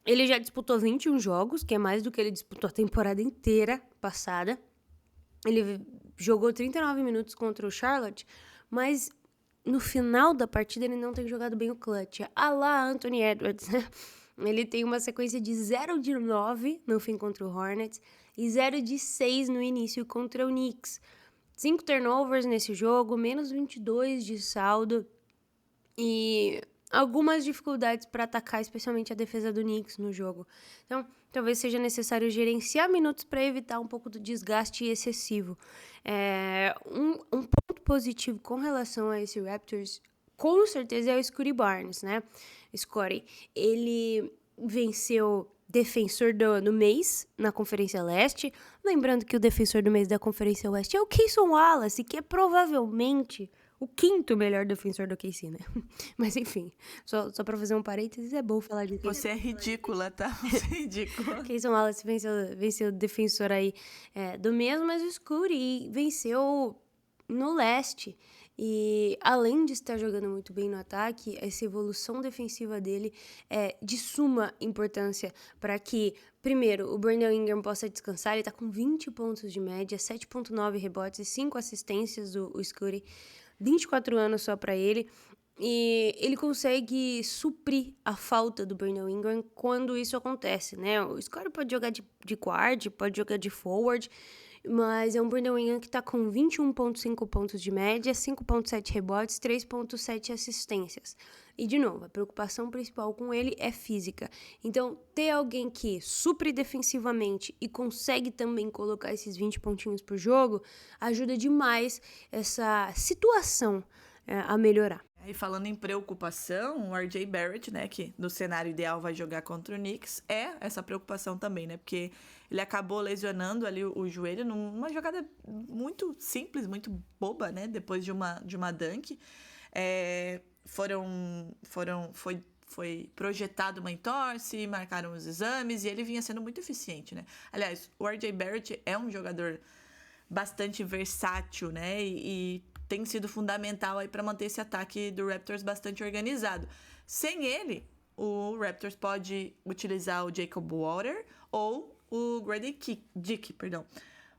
Ele já disputou 21 jogos, que é mais do que ele disputou a temporada inteira passada. Ele jogou 39 minutos contra o Charlotte, mas no final da partida ele não tem jogado bem o clutch. A lá Anthony Edwards, né? Ele tem uma sequência de 0-9 no fim contra o Hornets e 0-6 no início contra o Knicks. 5 turnovers nesse jogo, menos 22 de saldo e algumas dificuldades para atacar, especialmente a defesa do Knicks no jogo. Então, talvez seja necessário gerenciar minutos para evitar um pouco do desgaste excessivo. Um ponto positivo com relação a esse Raptors, com certeza, é o Scottie Barnes, né? Scottie, ele venceu defensor do mês na Conferência Leste. Lembrando que o defensor do mês da Conferência Oeste é o Cason Wallace, que é provavelmente o 5º melhor defensor do KC, né? Mas enfim, só pra fazer um parênteses, é bom falar de... Você é ridícula, tá? Você é ridícula. Cason Wallace venceu o defensor aí do mês, mas o Scottie venceu no leste. E além de estar jogando muito bem no ataque, essa evolução defensiva dele é de suma importância para que, primeiro, o Brandon Ingram possa descansar. Ele está com 20 pontos de média, 7,9 rebotes e 5 assistências, o Scottie. 24 anos só para ele. E ele consegue suprir a falta do Brandon Ingram quando isso acontece, né? O Scottie pode jogar de guard, pode jogar de forward, mas é um Brandon Ingram que tá com 21,5 pontos de média, 5,7 rebotes, 3,7 assistências. E, de novo, a preocupação principal com ele é física. Então, ter alguém que supre defensivamente e consegue também colocar esses 20 pontinhos por jogo ajuda demais essa situação a melhorar. E falando em preocupação, o RJ Barrett, né, que no cenário ideal vai jogar contra o Knicks, é essa preocupação também, né, porque ele acabou lesionando ali o joelho numa jogada muito simples, muito boba, né, depois de uma dunk. Foi projetado uma entorse, marcaram os exames e ele vinha sendo muito eficiente, né. Aliás, o RJ Barrett é um jogador bastante versátil, né, e tem sido fundamental aí para manter esse ataque do Raptors bastante organizado. Sem ele, o Raptors pode utilizar o Jacob Water ou o Grady Dick,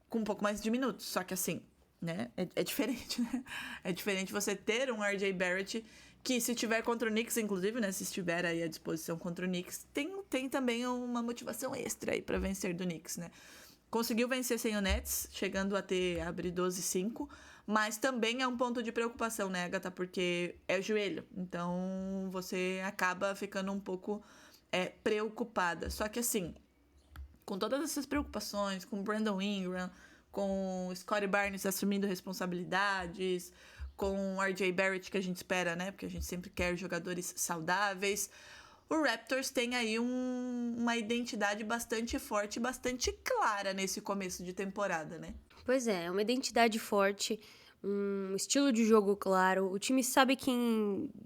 com um pouco mais de minutos. Só que assim, né, é diferente, né? É diferente você ter um RJ Barrett que, se tiver contra o Knicks, inclusive, né, se estiver aí à disposição contra o Knicks, tem também uma motivação extra aí para vencer do Knicks, né? Conseguiu vencer sem o Nets, chegando a abrir 12-5, mas também é um ponto de preocupação, né, Agatha? Porque é o joelho, então você acaba ficando um pouco preocupada. Só que assim, com todas essas preocupações, com o Brandon Ingram, com o Scottie Barnes assumindo responsabilidades, com o RJ Barrett, que a gente espera, né, porque a gente sempre quer jogadores saudáveis, o Raptors tem aí uma identidade bastante forte, bastante clara nesse começo de temporada, né? Pois é uma identidade forte, um estilo de jogo claro, o time sabe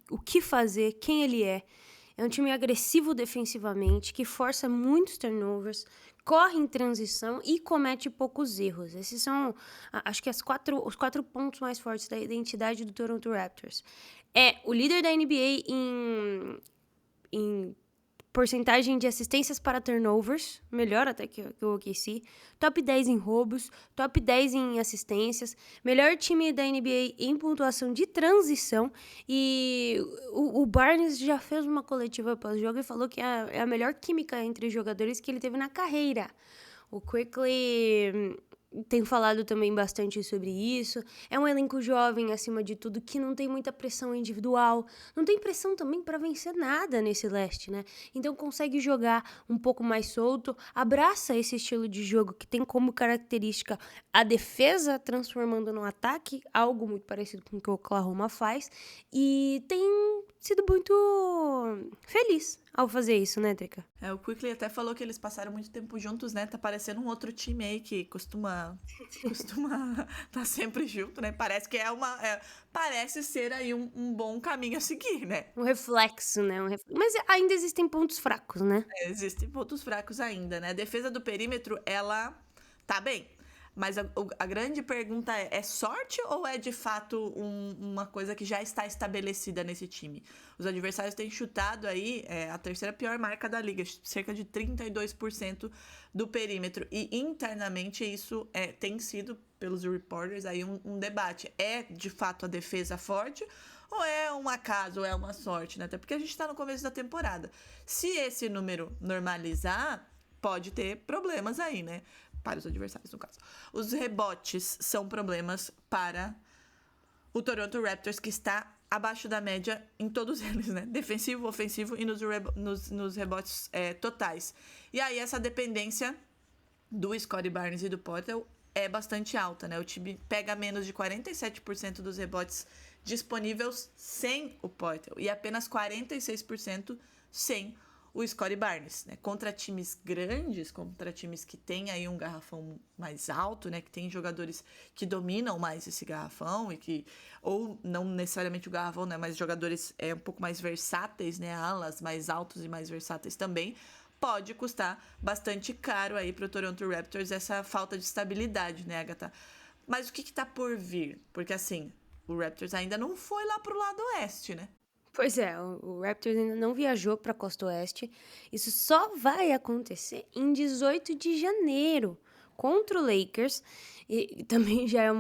o que fazer, quem ele é. É um time agressivo defensivamente, que força muitos turnovers, corre em transição e comete poucos erros. Esses são, acho que os 4 pontos mais fortes da identidade do Toronto Raptors. É o líder da NBA em porcentagem de assistências para turnovers, melhor até que o OKC, top 10 em roubos, top 10 em assistências, melhor time da NBA em pontuação de transição, e o Barnes já fez uma coletiva pós-jogo e falou que é a melhor química entre os jogadores que ele teve na carreira. O Quickley tem falado também bastante sobre isso. É um elenco jovem, acima de tudo, que não tem muita pressão individual. Não tem pressão também para vencer nada nesse leste, né? Então consegue jogar um pouco mais solto, abraça esse estilo de jogo que tem como característica a defesa transformando no ataque, algo muito parecido com o que o Oklahoma faz, e sido muito feliz ao fazer isso, né, Drica? O Quickley até falou que eles passaram muito tempo juntos, né? Tá parecendo um outro time aí que costuma tá sempre junto, né? Parece que parece ser aí um bom caminho a seguir, né? Um reflexo, né? Mas ainda existem pontos fracos, né? Existem pontos fracos ainda, né? A defesa do perímetro, ela tá bem. Mas a grande pergunta é sorte ou é de fato uma coisa que já está estabelecida nesse time? Os adversários têm chutado aí a terceira pior marca da liga, cerca de 32% do perímetro. E internamente isso tem sido, pelos reporters, aí um debate. É de fato a defesa forte ou é um acaso, ou é uma sorte, né? Até porque a gente está no começo da temporada. Se esse número normalizar, pode ter problemas aí, né? Para os adversários, no caso. Os rebotes são problemas para o Toronto Raptors, que está abaixo da média em todos eles, né? Defensivo, ofensivo e nos rebotes totais. E aí, essa dependência do Scottie Barnes e do Poeltl é bastante alta, né? O time pega menos de 47% dos rebotes disponíveis sem o Poeltl e apenas 46% sem o Scottie Barnes, né? Contra times grandes, contra times que têm aí um garrafão mais alto, né? Que tem jogadores que dominam mais esse garrafão e que, ou não necessariamente o garrafão, né? Mas jogadores um pouco mais versáteis, né? Alas mais altos e mais versáteis também, pode custar bastante caro aí pro Toronto Raptors essa falta de estabilidade, né, Agatha? Mas o que tá por vir? Porque assim, o Raptors ainda não foi lá pro lado oeste, né? Pois é, o Raptors ainda não viajou para a Costa Oeste. Isso só vai acontecer em 18 de janeiro contra o Lakers. E também já é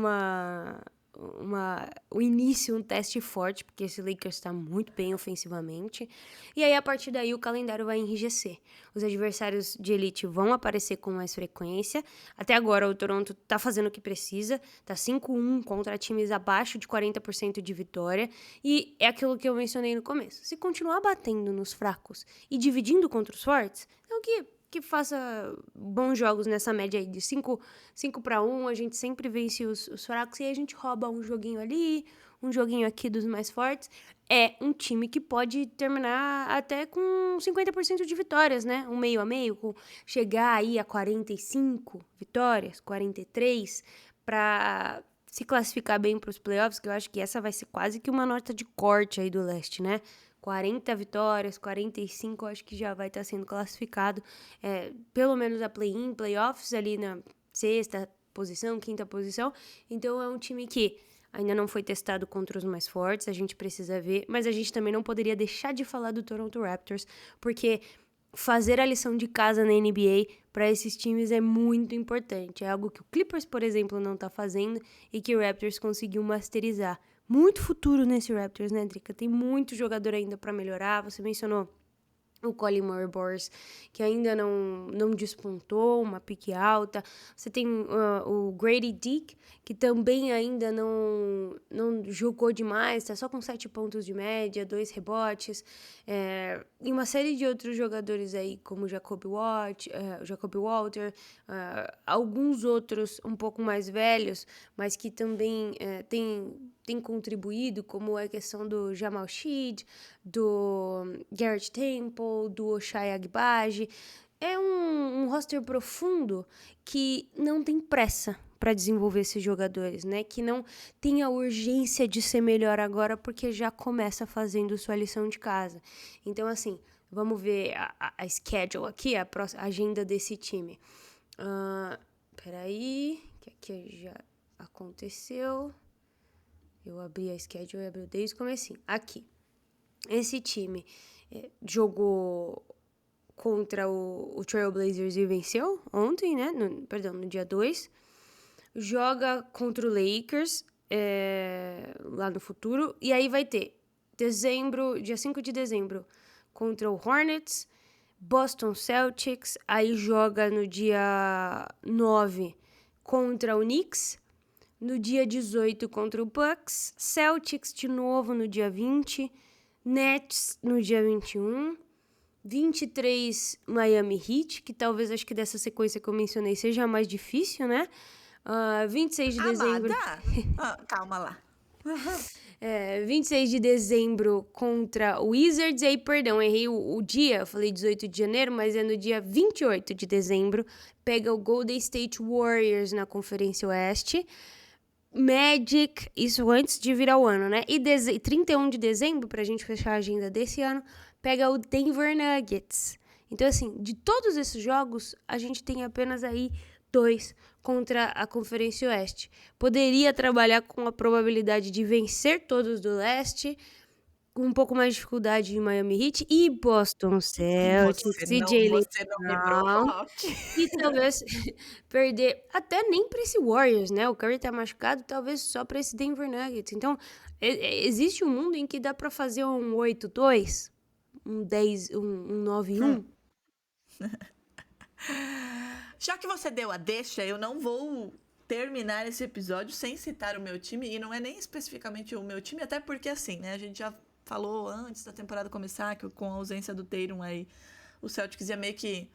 o início, um teste forte, porque esse Lakers está muito bem ofensivamente. E aí, a partir daí, o calendário vai enrijecer. Os adversários de elite vão aparecer com mais frequência. Até agora, o Toronto tá fazendo o que precisa. Tá 5-1 contra times abaixo de 40% de vitória. E é aquilo que eu mencionei no começo. Se continuar batendo nos fracos e dividindo contra os fortes, é o que faça bons jogos nessa média aí de 5-1, a gente sempre vence os fracos e aí a gente rouba um joguinho ali, um joguinho aqui dos mais fortes. É um time que pode terminar até com 50% de vitórias, né? Um meio a meio, chegar aí a 45 vitórias, 43, para se classificar bem para os playoffs, que eu acho que essa vai ser quase que uma nota de corte aí do leste, né? 40 vitórias, 45, acho que já vai estar sendo classificado, pelo menos a play-in, playoffs ali na sexta posição, quinta posição. Então é um time que ainda não foi testado contra os mais fortes, a gente precisa ver, mas a gente também não poderia deixar de falar do Toronto Raptors, porque fazer a lição de casa na NBA para esses times é muito importante. É algo que o Clippers, por exemplo, não está fazendo e que o Raptors conseguiu masterizar. Muito futuro nesse Raptors, né, Drica? Tem muito jogador ainda para melhorar. Você mencionou o Colin Murray-Bors, que ainda não despontou, uma pique alta. Você tem o Grady Dick, que também ainda não jogou demais, tá só com 7 pontos de média, 2 rebotes. E uma série de outros jogadores aí, como Jacob Walter, alguns outros um pouco mais velhos, mas que também têm contribuído, como a questão do Jamal Sheed, do Garrett Temple, do Ochai Agbaji. É um roster profundo que não tem pressa para desenvolver esses jogadores, né? Que não tem a urgência de ser melhor agora porque já começa fazendo sua lição de casa. Então, assim, vamos ver a schedule aqui, a agenda desse time. Peraí, que aqui já aconteceu. Eu abri a schedule e abri desde o comecinho. Aqui. Esse time jogou contra o Trailblazers e venceu ontem, né? No dia 2. Joga contra o Lakers lá no futuro. E aí vai ter dia 5 de dezembro contra o Hornets, Boston Celtics. Aí joga no dia 9 contra o Knicks. No dia 18 contra o Bucks, Celtics de novo no dia 20, Nets no dia 21, 23 Miami Heat, que talvez acho que dessa sequência que eu mencionei seja a mais difícil, né? 26 de dezembro... Calma lá. 26 de dezembro contra o Wizards. E aí, perdão, errei o dia. Eu falei 18 de janeiro, mas é no dia 28 de dezembro. Pega o Golden State Warriors na Conferência Oeste. Magic, isso antes de virar o ano, né? E 31 de dezembro, pra gente fechar a agenda desse ano, pega o Denver Nuggets. Então, assim, de todos esses jogos, a gente tem apenas aí 2 contra a Conferência Oeste. Poderia trabalhar com a probabilidade de vencer todos do leste, com um pouco mais de dificuldade em Miami Heat e Boston Celtics e Jaylen Você não me Brown. provoque. E talvez perder até nem para esse Warriors, né? O Curry tá machucado, talvez só para esse Denver Nuggets. Então, existe um mundo em que dá para fazer um 8-2, um 9-1. Já que você deu a deixa, eu não vou terminar esse episódio sem citar o meu time, e não é nem especificamente o meu time, até porque assim, né, a gente já falou antes da temporada começar que com a ausência do Tatum aí, o Celtics ia meio que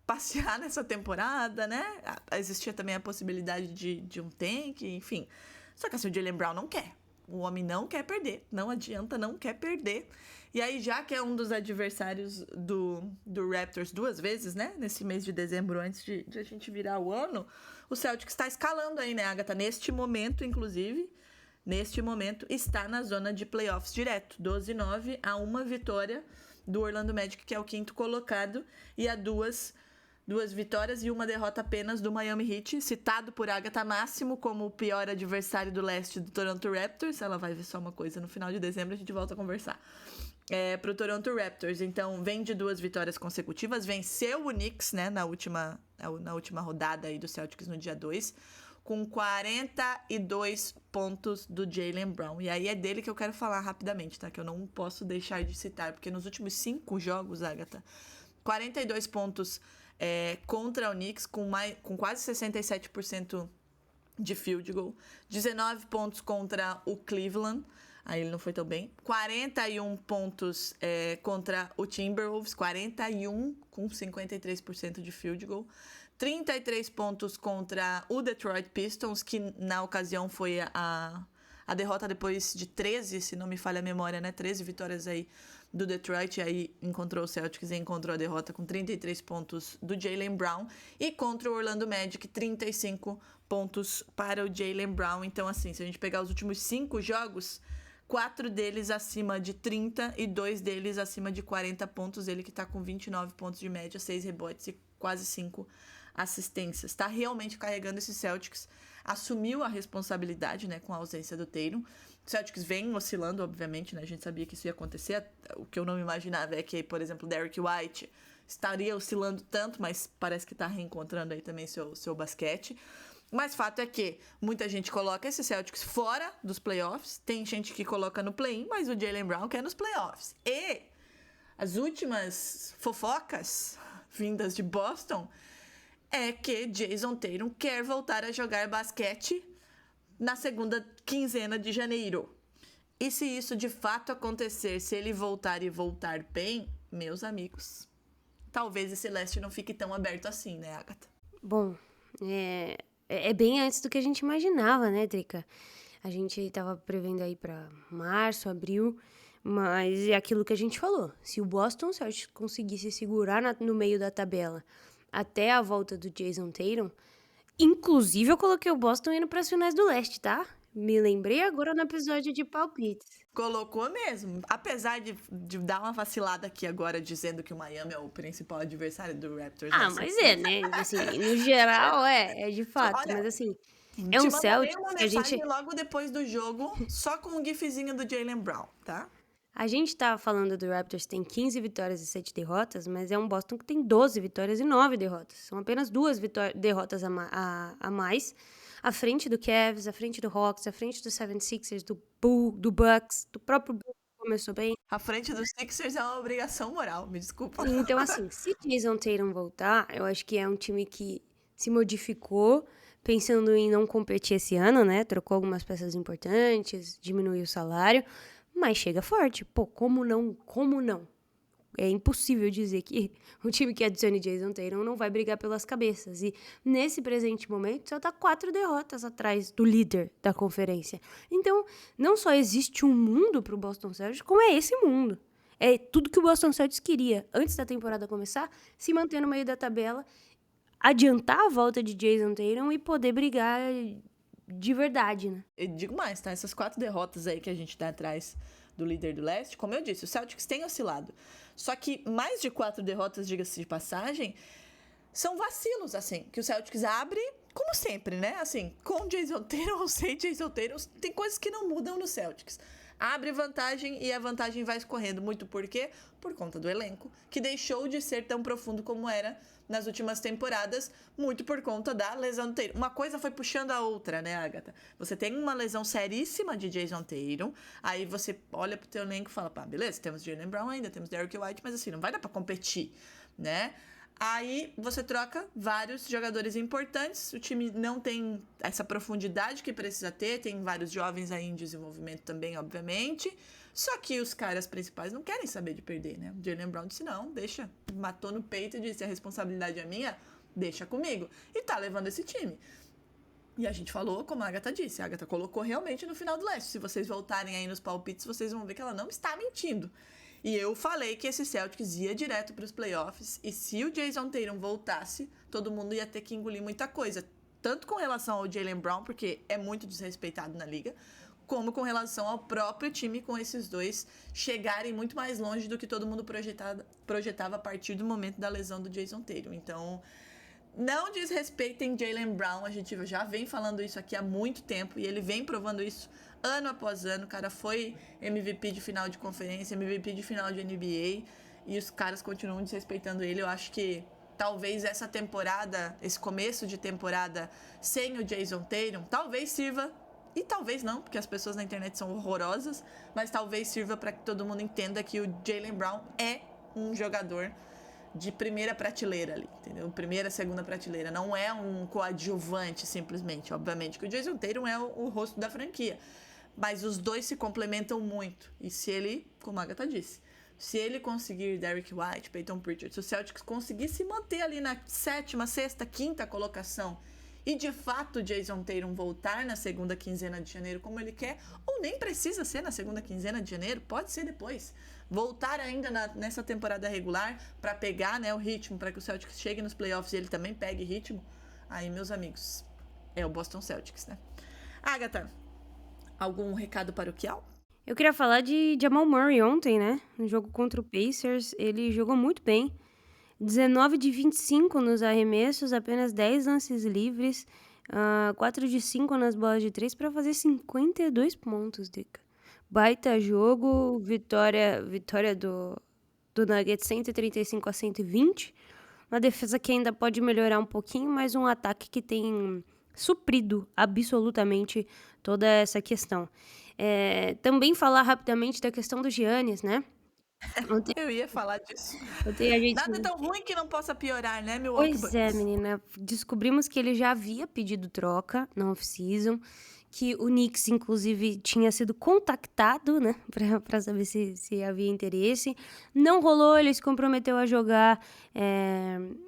passear nessa temporada, né? Existia também a possibilidade de um tank, enfim. Só que assim, o Jaylen Brown não quer. O homem não quer perder. Não adianta, não quer perder. E aí, já que é um dos adversários do Raptors 2 vezes, né? Nesse mês de dezembro, antes de a gente virar o ano, o Celtics está escalando aí, né, Agatha? Neste momento, inclusive, está na zona de playoffs direto. 12-9 a uma vitória do Orlando Magic, que é o 5º colocado, e a duas vitórias e uma derrota apenas do Miami Heat, citado por Agatha Máximo como o pior adversário do leste do Toronto Raptors. Ela vai ver só uma coisa, no final de dezembro a gente volta a conversar. Pro Toronto Raptors, então, vem de 2 vitórias consecutivas, venceu o Knicks, né, na última rodada aí do Celtics no dia 2, com 42 pontos do Jaylen Brown. E aí é dele que eu quero falar rapidamente, tá? Que eu não posso deixar de citar, porque nos últimos 5 jogos, Agatha, 42 pontos contra o Knicks, com quase 67% de field goal, 19 pontos contra o Cleveland, aí ele não foi tão bem, 41 pontos contra o Timberwolves, 41 com 53% de field goal, 33 pontos contra o Detroit Pistons, que na ocasião foi a derrota depois de 13, se não me falha a memória, né? 13 vitórias aí do Detroit, aí encontrou o Celtics e encontrou a derrota com 33 pontos do Jaylen Brown. E contra o Orlando Magic, 35 pontos para o Jaylen Brown. Então, assim, se a gente pegar os últimos 5 jogos, 4 deles acima de 30 e 2 deles acima de 40 pontos. Ele que tá com 29 pontos de média, 6 rebotes e quase 5 assistências. Está realmente carregando esse Celtics. Assumiu a responsabilidade, né, com a ausência do Tatum. O Celtics vem oscilando, obviamente, né? A gente sabia que isso ia acontecer. O que eu não imaginava é que, por exemplo, Derrick White estaria oscilando tanto, mas parece que está reencontrando aí também seu basquete. Mas fato é que muita gente coloca esse Celtics fora dos playoffs. Tem gente que coloca no play-in, mas o Jaylen Brown quer nos playoffs. E as últimas fofocas vindas de Boston é que Jason Tatum quer voltar a jogar basquete na segunda quinzena de janeiro. E se isso de fato acontecer, se ele voltar e voltar bem, meus amigos, talvez esse leste não fique tão aberto assim, né, Agatha? Bom, é bem antes do que a gente imaginava, né, Drica? A gente tava prevendo aí pra março, abril, mas é aquilo que a gente falou. Se o Boston Celtics conseguisse segurar no meio da tabela até a volta do Jason Tatum, inclusive eu coloquei o Boston indo para as finais do leste, tá? Me lembrei agora no episódio de palpites. Colocou mesmo. Apesar de dar uma vacilada aqui agora, dizendo que o Miami é o principal adversário do Raptors. Ah, mas né? Assim, no geral, é de fato. Olha, mas assim, é um Celtics uma que a gente... logo depois do jogo, só com o gifzinho do Jaylen Brown, tá? A gente tá falando do Raptors tem 15 vitórias e 7 derrotas, mas é um Boston que tem 12 vitórias e 9 derrotas. São apenas 2 derrotas a mais, à frente do Cavs, à frente do Hawks, à frente do 76ers, do Bucks, do próprio Bucks que começou bem. À frente dos Sixers é uma obrigação moral, me desculpa. Então, assim, se Jason Tatum voltar, eu acho que é um time que se modificou, pensando em não competir esse ano, né? Trocou algumas peças importantes, diminuiu o salário, mas chega forte. Pô, como não? É impossível dizer que o time que adicione Jason Tatum não vai brigar pelas cabeças. E nesse presente momento só tá 4 derrotas atrás do líder da conferência. Então, não só existe um mundo pro Boston Celtics, como é esse mundo. É tudo que o Boston Celtics queria antes da temporada começar, se manter no meio da tabela, adiantar a volta de Jason Tatum e poder brigar de verdade, né? Eu digo mais, tá? Essas 4 derrotas aí que a gente tá atrás do líder do leste, como eu disse, o Celtics tem oscilado. Só que mais de 4 derrotas, diga-se de passagem, são vacilos, assim, que o Celtics abre, como sempre, né? Assim, com Jason Tatum ou sem Jason Tatum, tem coisas que não mudam no Celtics. Abre vantagem e a vantagem vai escorrendo. Muito por quê? Por conta do elenco, que deixou de ser tão profundo como era nas últimas temporadas, muito por conta da lesão do Tatum. Uma coisa foi puxando a outra, né, Agatha? Você tem uma lesão seríssima de Jason Tatum, aí você olha pro teu elenco e fala, pá, beleza, temos Jaylen Brown ainda, temos Derrick White, mas assim, não vai dar pra competir, né? Aí você troca vários jogadores importantes, o time não tem essa profundidade que precisa ter, tem vários jovens aí em desenvolvimento também, obviamente, só que os caras principais não querem saber de perder, né? O Jaylen Brown disse, não, deixa, matou no peito e disse, a responsabilidade é minha, deixa comigo, e tá levando esse time. E a gente falou, como a Agatha disse, a Agatha colocou realmente no final do leste, se vocês voltarem aí nos palpites, vocês vão ver que ela não está mentindo. E eu falei que esse Celtics ia direto para os playoffs, e se o Jason Tatum voltasse, todo mundo ia ter que engolir muita coisa. Tanto com relação ao Jaylen Brown, porque é muito desrespeitado na liga, como com relação ao próprio time, com esses dois chegarem muito mais longe do que todo mundo projetava a partir do momento da lesão do Jason Tatum. Então, não desrespeitem Jaylen Brown, a gente já vem falando isso aqui há muito tempo, e ele vem provando isso ano após ano. O cara foi MVP de final de conferência, MVP de final de NBA, e os caras continuam desrespeitando ele. Eu acho que talvez essa temporada, esse começo de temporada sem o Jason Tatum, talvez sirva, e talvez não, porque as pessoas na internet são horrorosas, mas talvez sirva para que todo mundo entenda que o Jaylen Brown é um jogador de primeira prateleira ali, entendeu? Primeira, segunda prateleira. Não é um coadjuvante, simplesmente. Obviamente que o Jason Tatum é o rosto da franquia. Mas os dois se complementam muito. E se ele, como a Agatha disse, se ele conseguir Derrick White, Peyton Pritchard, se o Celtics conseguir se manter ali na 7ª, 6ª, 5ª colocação, e de fato o Jason Tatum voltar na segunda quinzena de janeiro como ele quer, ou nem precisa ser na segunda quinzena de janeiro, pode ser depois. Voltar ainda nessa temporada regular para pegar, né, o ritmo, para que o Celtics chegue nos playoffs e ele também pegue ritmo, aí, meus amigos, é o Boston Celtics, né? Agatha, algum recado paroquial? Eu queria falar de Jamal Murray ontem, né? No jogo contra o Pacers, ele jogou muito bem. 19 de 25 nos arremessos, apenas 10 lances livres, 4 de 5 nas bolas de 3 para fazer 52 pontos, Drica. Baita jogo, vitória do Nuggets 135 a 120. Uma defesa que ainda pode melhorar um pouquinho, mas um ataque que tem suprido absolutamente toda essa questão. Também falar rapidamente da questão do Giannis, né? Ontem, Eu ia falar disso. ontem a gente... Nada tão ruim que não possa piorar, né, meu Pois é, menina. Descobrimos que ele já havia pedido troca na off-season, que o Knicks, inclusive, tinha sido contactado, né, pra saber se havia interesse. Não rolou, ele se comprometeu a jogar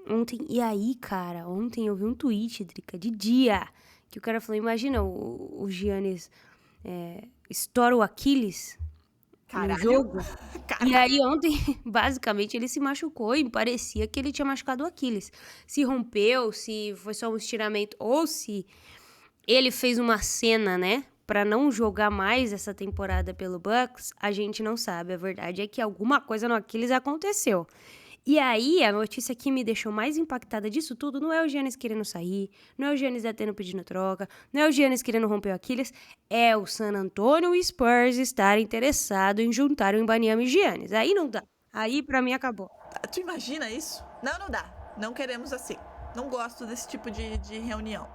ontem. E aí, cara, ontem eu vi um tweet, Drica, de dia, que o cara falou, imagina o Giannis estoura o Aquiles no jogo. Caralho. E aí ontem, basicamente, ele se machucou e parecia que ele tinha machucado o Aquiles. Se rompeu, se foi só um estiramento, ou se ele fez uma cena, né, pra não jogar mais essa temporada pelo Bucks, a gente não sabe. A verdade é que alguma coisa no Aquiles aconteceu. E aí, a notícia que me deixou mais impactada disso tudo não é o Giannis querendo sair, não é o Giannis tendo pedindo troca, não é o Giannis querendo romper o Aquiles, é o San Antonio Spurs estar interessado em juntar o Wembanyama e Giannis. Aí não dá. Aí, pra mim, acabou. Tu imagina isso? Não dá. Não queremos assim. Não gosto desse tipo de reunião.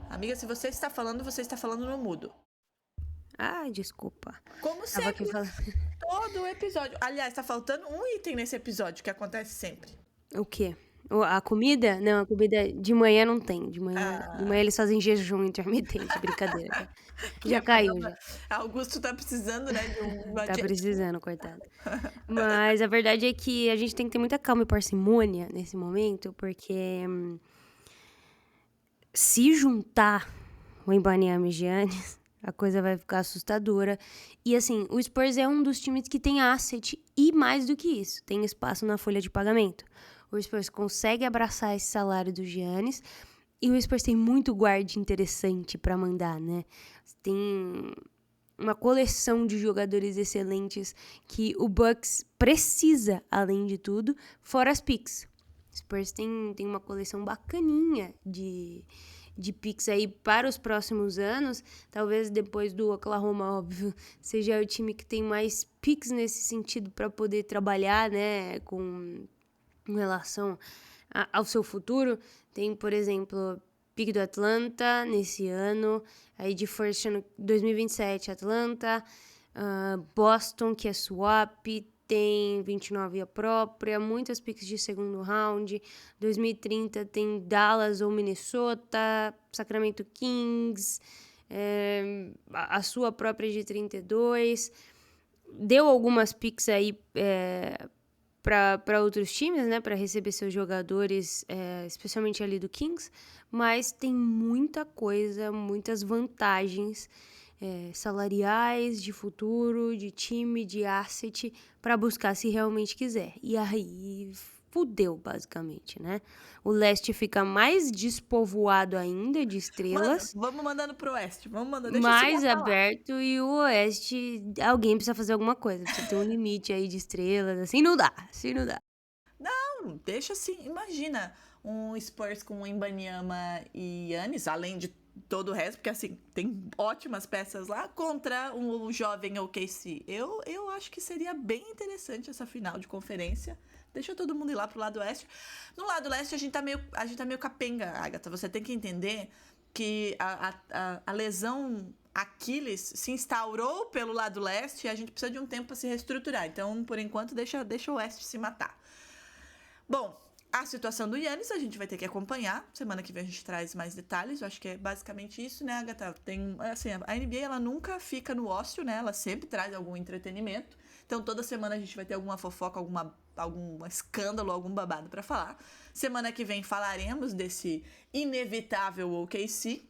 Amiga, se você está falando no mudo. Ai, desculpa. Como Tava aqui sempre, falando... todo episódio. Aliás, tá faltando um item nesse episódio que acontece sempre. O quê? A comida? Não, a comida de manhã não tem. De manhã eles fazem jejum intermitente, brincadeira. Já caiu, já. Augusto tá precisando, né, de uma Tá dieta. precisando, coitado. Mas a verdade é que a gente tem que ter muita calma e parcimônia nesse momento, porque se juntar o Wembanyama e Giannis, a coisa vai ficar assustadora. E assim, o Spurs é um dos times que tem asset e mais do que isso, tem espaço na folha de pagamento. O Spurs consegue abraçar esse salário do Giannis e o Spurs tem muito guarde interessante pra mandar, né? Tem uma coleção de jogadores excelentes que o Bucks precisa, além de tudo, fora as picks. O Spurs tem uma coleção bacaninha de picks aí para os próximos anos. Talvez depois do Oklahoma, óbvio, seja o time que tem mais picks nesse sentido para poder trabalhar, né, com relação ao seu futuro. Tem, por exemplo, pick do Atlanta nesse ano, aí de first ano 2027 Atlanta, Boston, que é swap, tem 29 a própria, muitas picks de segundo round. 2030 tem Dallas ou Minnesota, Sacramento Kings, a sua própria de 32. Deu algumas picks aí para outros times, né, para receber seus jogadores, especialmente ali do Kings, mas tem muita coisa, muitas vantagens salariais, de futuro, de time, de asset, para buscar se realmente quiser. E aí fudeu, basicamente, né? O leste fica mais despovoado ainda de estrelas. Mano, vamos mandando pro oeste. Vamos mandando, deixa Mais eu falar. aberto, e o oeste, alguém precisa fazer alguma coisa. Precisa ter um limite aí de estrelas. Assim não dá. Não, deixa assim, imagina um Spurs com o Wembanyama e Giannis, além de todo o resto, porque assim, tem ótimas peças lá, contra um jovem OKC. Eu acho que seria bem interessante essa final de conferência. Deixa todo mundo ir lá pro lado oeste. No lado leste, a gente tá meio capenga, Agatha. Você tem que entender que a lesão Aquiles se instaurou pelo lado leste e a gente precisa de um tempo para se reestruturar. Então, por enquanto, deixa o oeste se matar. Bom, a situação do Giannis a gente vai ter que acompanhar. Semana que vem a gente traz mais detalhes. Eu acho que é basicamente isso, né, Agatha? Assim, a NBA, ela nunca fica no ócio, né? Ela sempre traz algum entretenimento. Então, toda semana a gente vai ter alguma fofoca, algum escândalo, algum babado pra falar. Semana que vem falaremos desse inevitável OKC.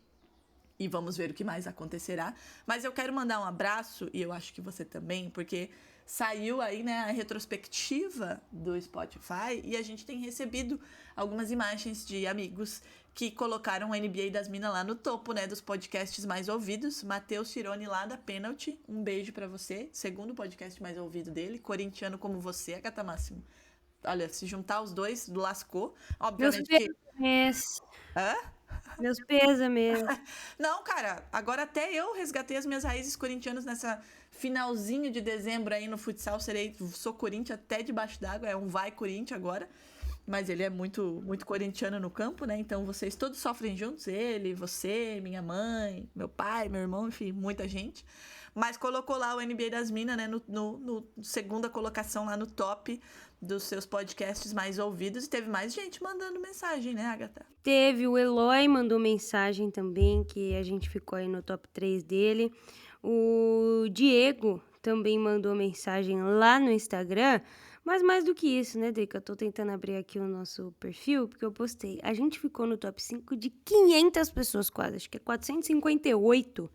E vamos ver o que mais acontecerá. Mas eu quero mandar um abraço, e eu acho que você também, porque saiu aí, né, a retrospectiva do Spotify e a gente tem recebido algumas imagens de amigos que colocaram o NBA das Minas lá no topo, né, dos podcasts mais ouvidos. Matheus Cirone lá da Penalty, um beijo pra você. Segundo podcast mais ouvido dele, corintiano como você, Agatha Máximo. Olha, se juntar os dois, lascou. Obviamente Meus pêsames. Não, cara, agora até eu resgatei as minhas raízes corintianas nessa finalzinho de dezembro aí no futsal. Sou Corinthians até debaixo d'água, é um vai Corinthians agora. Mas ele é muito, muito corintiano no campo, né? Então vocês todos sofrem juntos, ele, você, minha mãe, meu pai, meu irmão, enfim, muita gente. Mas colocou lá o NBA das Minas, né, no segunda colocação lá no top dos seus podcasts mais ouvidos. E teve mais gente mandando mensagem, né, Agatha? Teve, o Eloy mandou mensagem também, que a gente ficou aí no top 3 dele. O Diego também mandou mensagem lá no Instagram. Mas mais do que isso, né, Drica? Eu tô tentando abrir aqui o nosso perfil, porque eu postei. A gente ficou no top 5 de 500 pessoas quase. Acho que é 458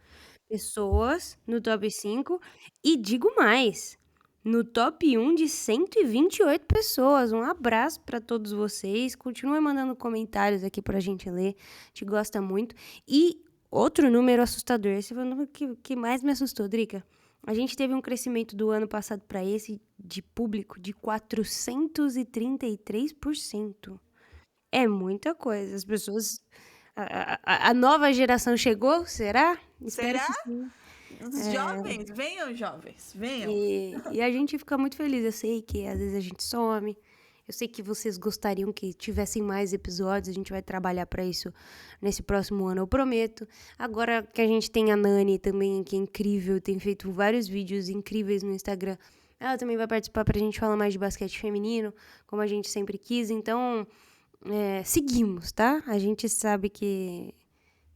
pessoas no top 5. E digo mais, no top 1 de 128 pessoas. Um abraço pra todos vocês. Continuem mandando comentários aqui pra gente ler. A gente gosta muito. E outro número assustador. Esse foi o número que mais me assustou, Drica. A gente teve um crescimento do ano passado para esse de público de 433%. É muita coisa. As pessoas... A nova geração chegou? Será? Espero Será? que sim. Os jovens, venham, jovens, venham. E a gente fica muito feliz. Eu sei que às vezes a gente some. Eu sei que vocês gostariam que tivessem mais episódios. A gente vai trabalhar para isso nesse próximo ano, eu prometo. Agora que a gente tem a Nani também, que é incrível, tem feito vários vídeos incríveis no Instagram. Ela também vai participar pra gente falar mais de basquete feminino, como a gente sempre quis. Então, seguimos, tá? A gente sabe que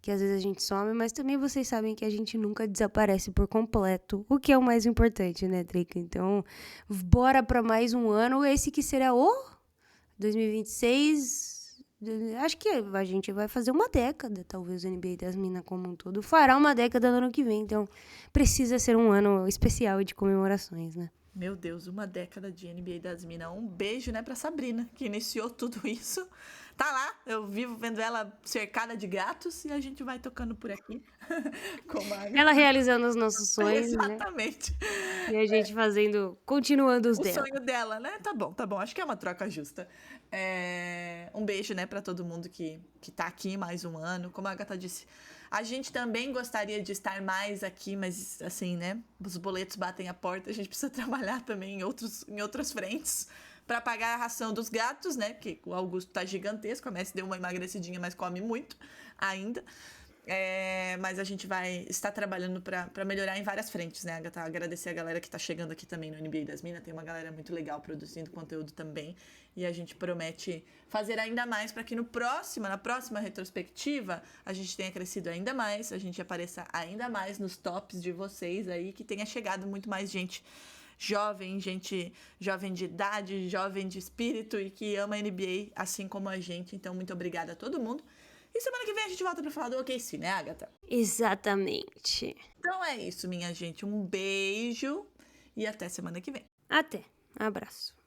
às vezes a gente some, mas também vocês sabem que a gente nunca desaparece por completo, o que é o mais importante, né, Drica? Então, bora pra mais um ano, esse que será o 2026. Acho que a gente vai fazer uma década, talvez o NBA das Minas como um todo fará uma década no ano que vem, então precisa ser um ano especial de comemorações, né? Meu Deus, uma década de NBA das Minas. Um beijo, né, pra Sabrina, que iniciou tudo isso. Tá lá, eu vivo vendo ela cercada de gatos e a gente vai tocando por aqui. Como a... Ela realizando os nossos sonhos, né? Exatamente. E a gente continuando os O dela. sonho dela, né? Tá bom. Acho que é uma troca justa. Um beijo, né, pra todo mundo que tá aqui mais um ano. Como a Agatha disse, a gente também gostaria de estar mais aqui, mas assim, né? Os boletos batem a porta, a gente precisa trabalhar também em outras frentes para pagar a ração dos gatos, né? Porque o Augusto tá gigantesco, a Messi deu uma emagrecidinha, mas come muito ainda. Mas a gente vai estar trabalhando para melhorar em várias frentes, né, Agatha? Agradecer a galera que tá chegando aqui também no NBA das Minas. Tem uma galera muito legal produzindo conteúdo também. E a gente promete fazer ainda mais para que na próxima retrospectiva, a gente tenha crescido ainda mais, a gente apareça ainda mais nos tops de vocês aí, que tenha chegado muito mais gente gente jovem de idade, jovem de espírito e que ama a NBA assim como a gente. Então, muito obrigada a todo mundo. E semana que vem a gente volta pra falar do OKC, né, Agatha? Exatamente. Então é isso, minha gente. Um beijo e até semana que vem. Até. Abraço.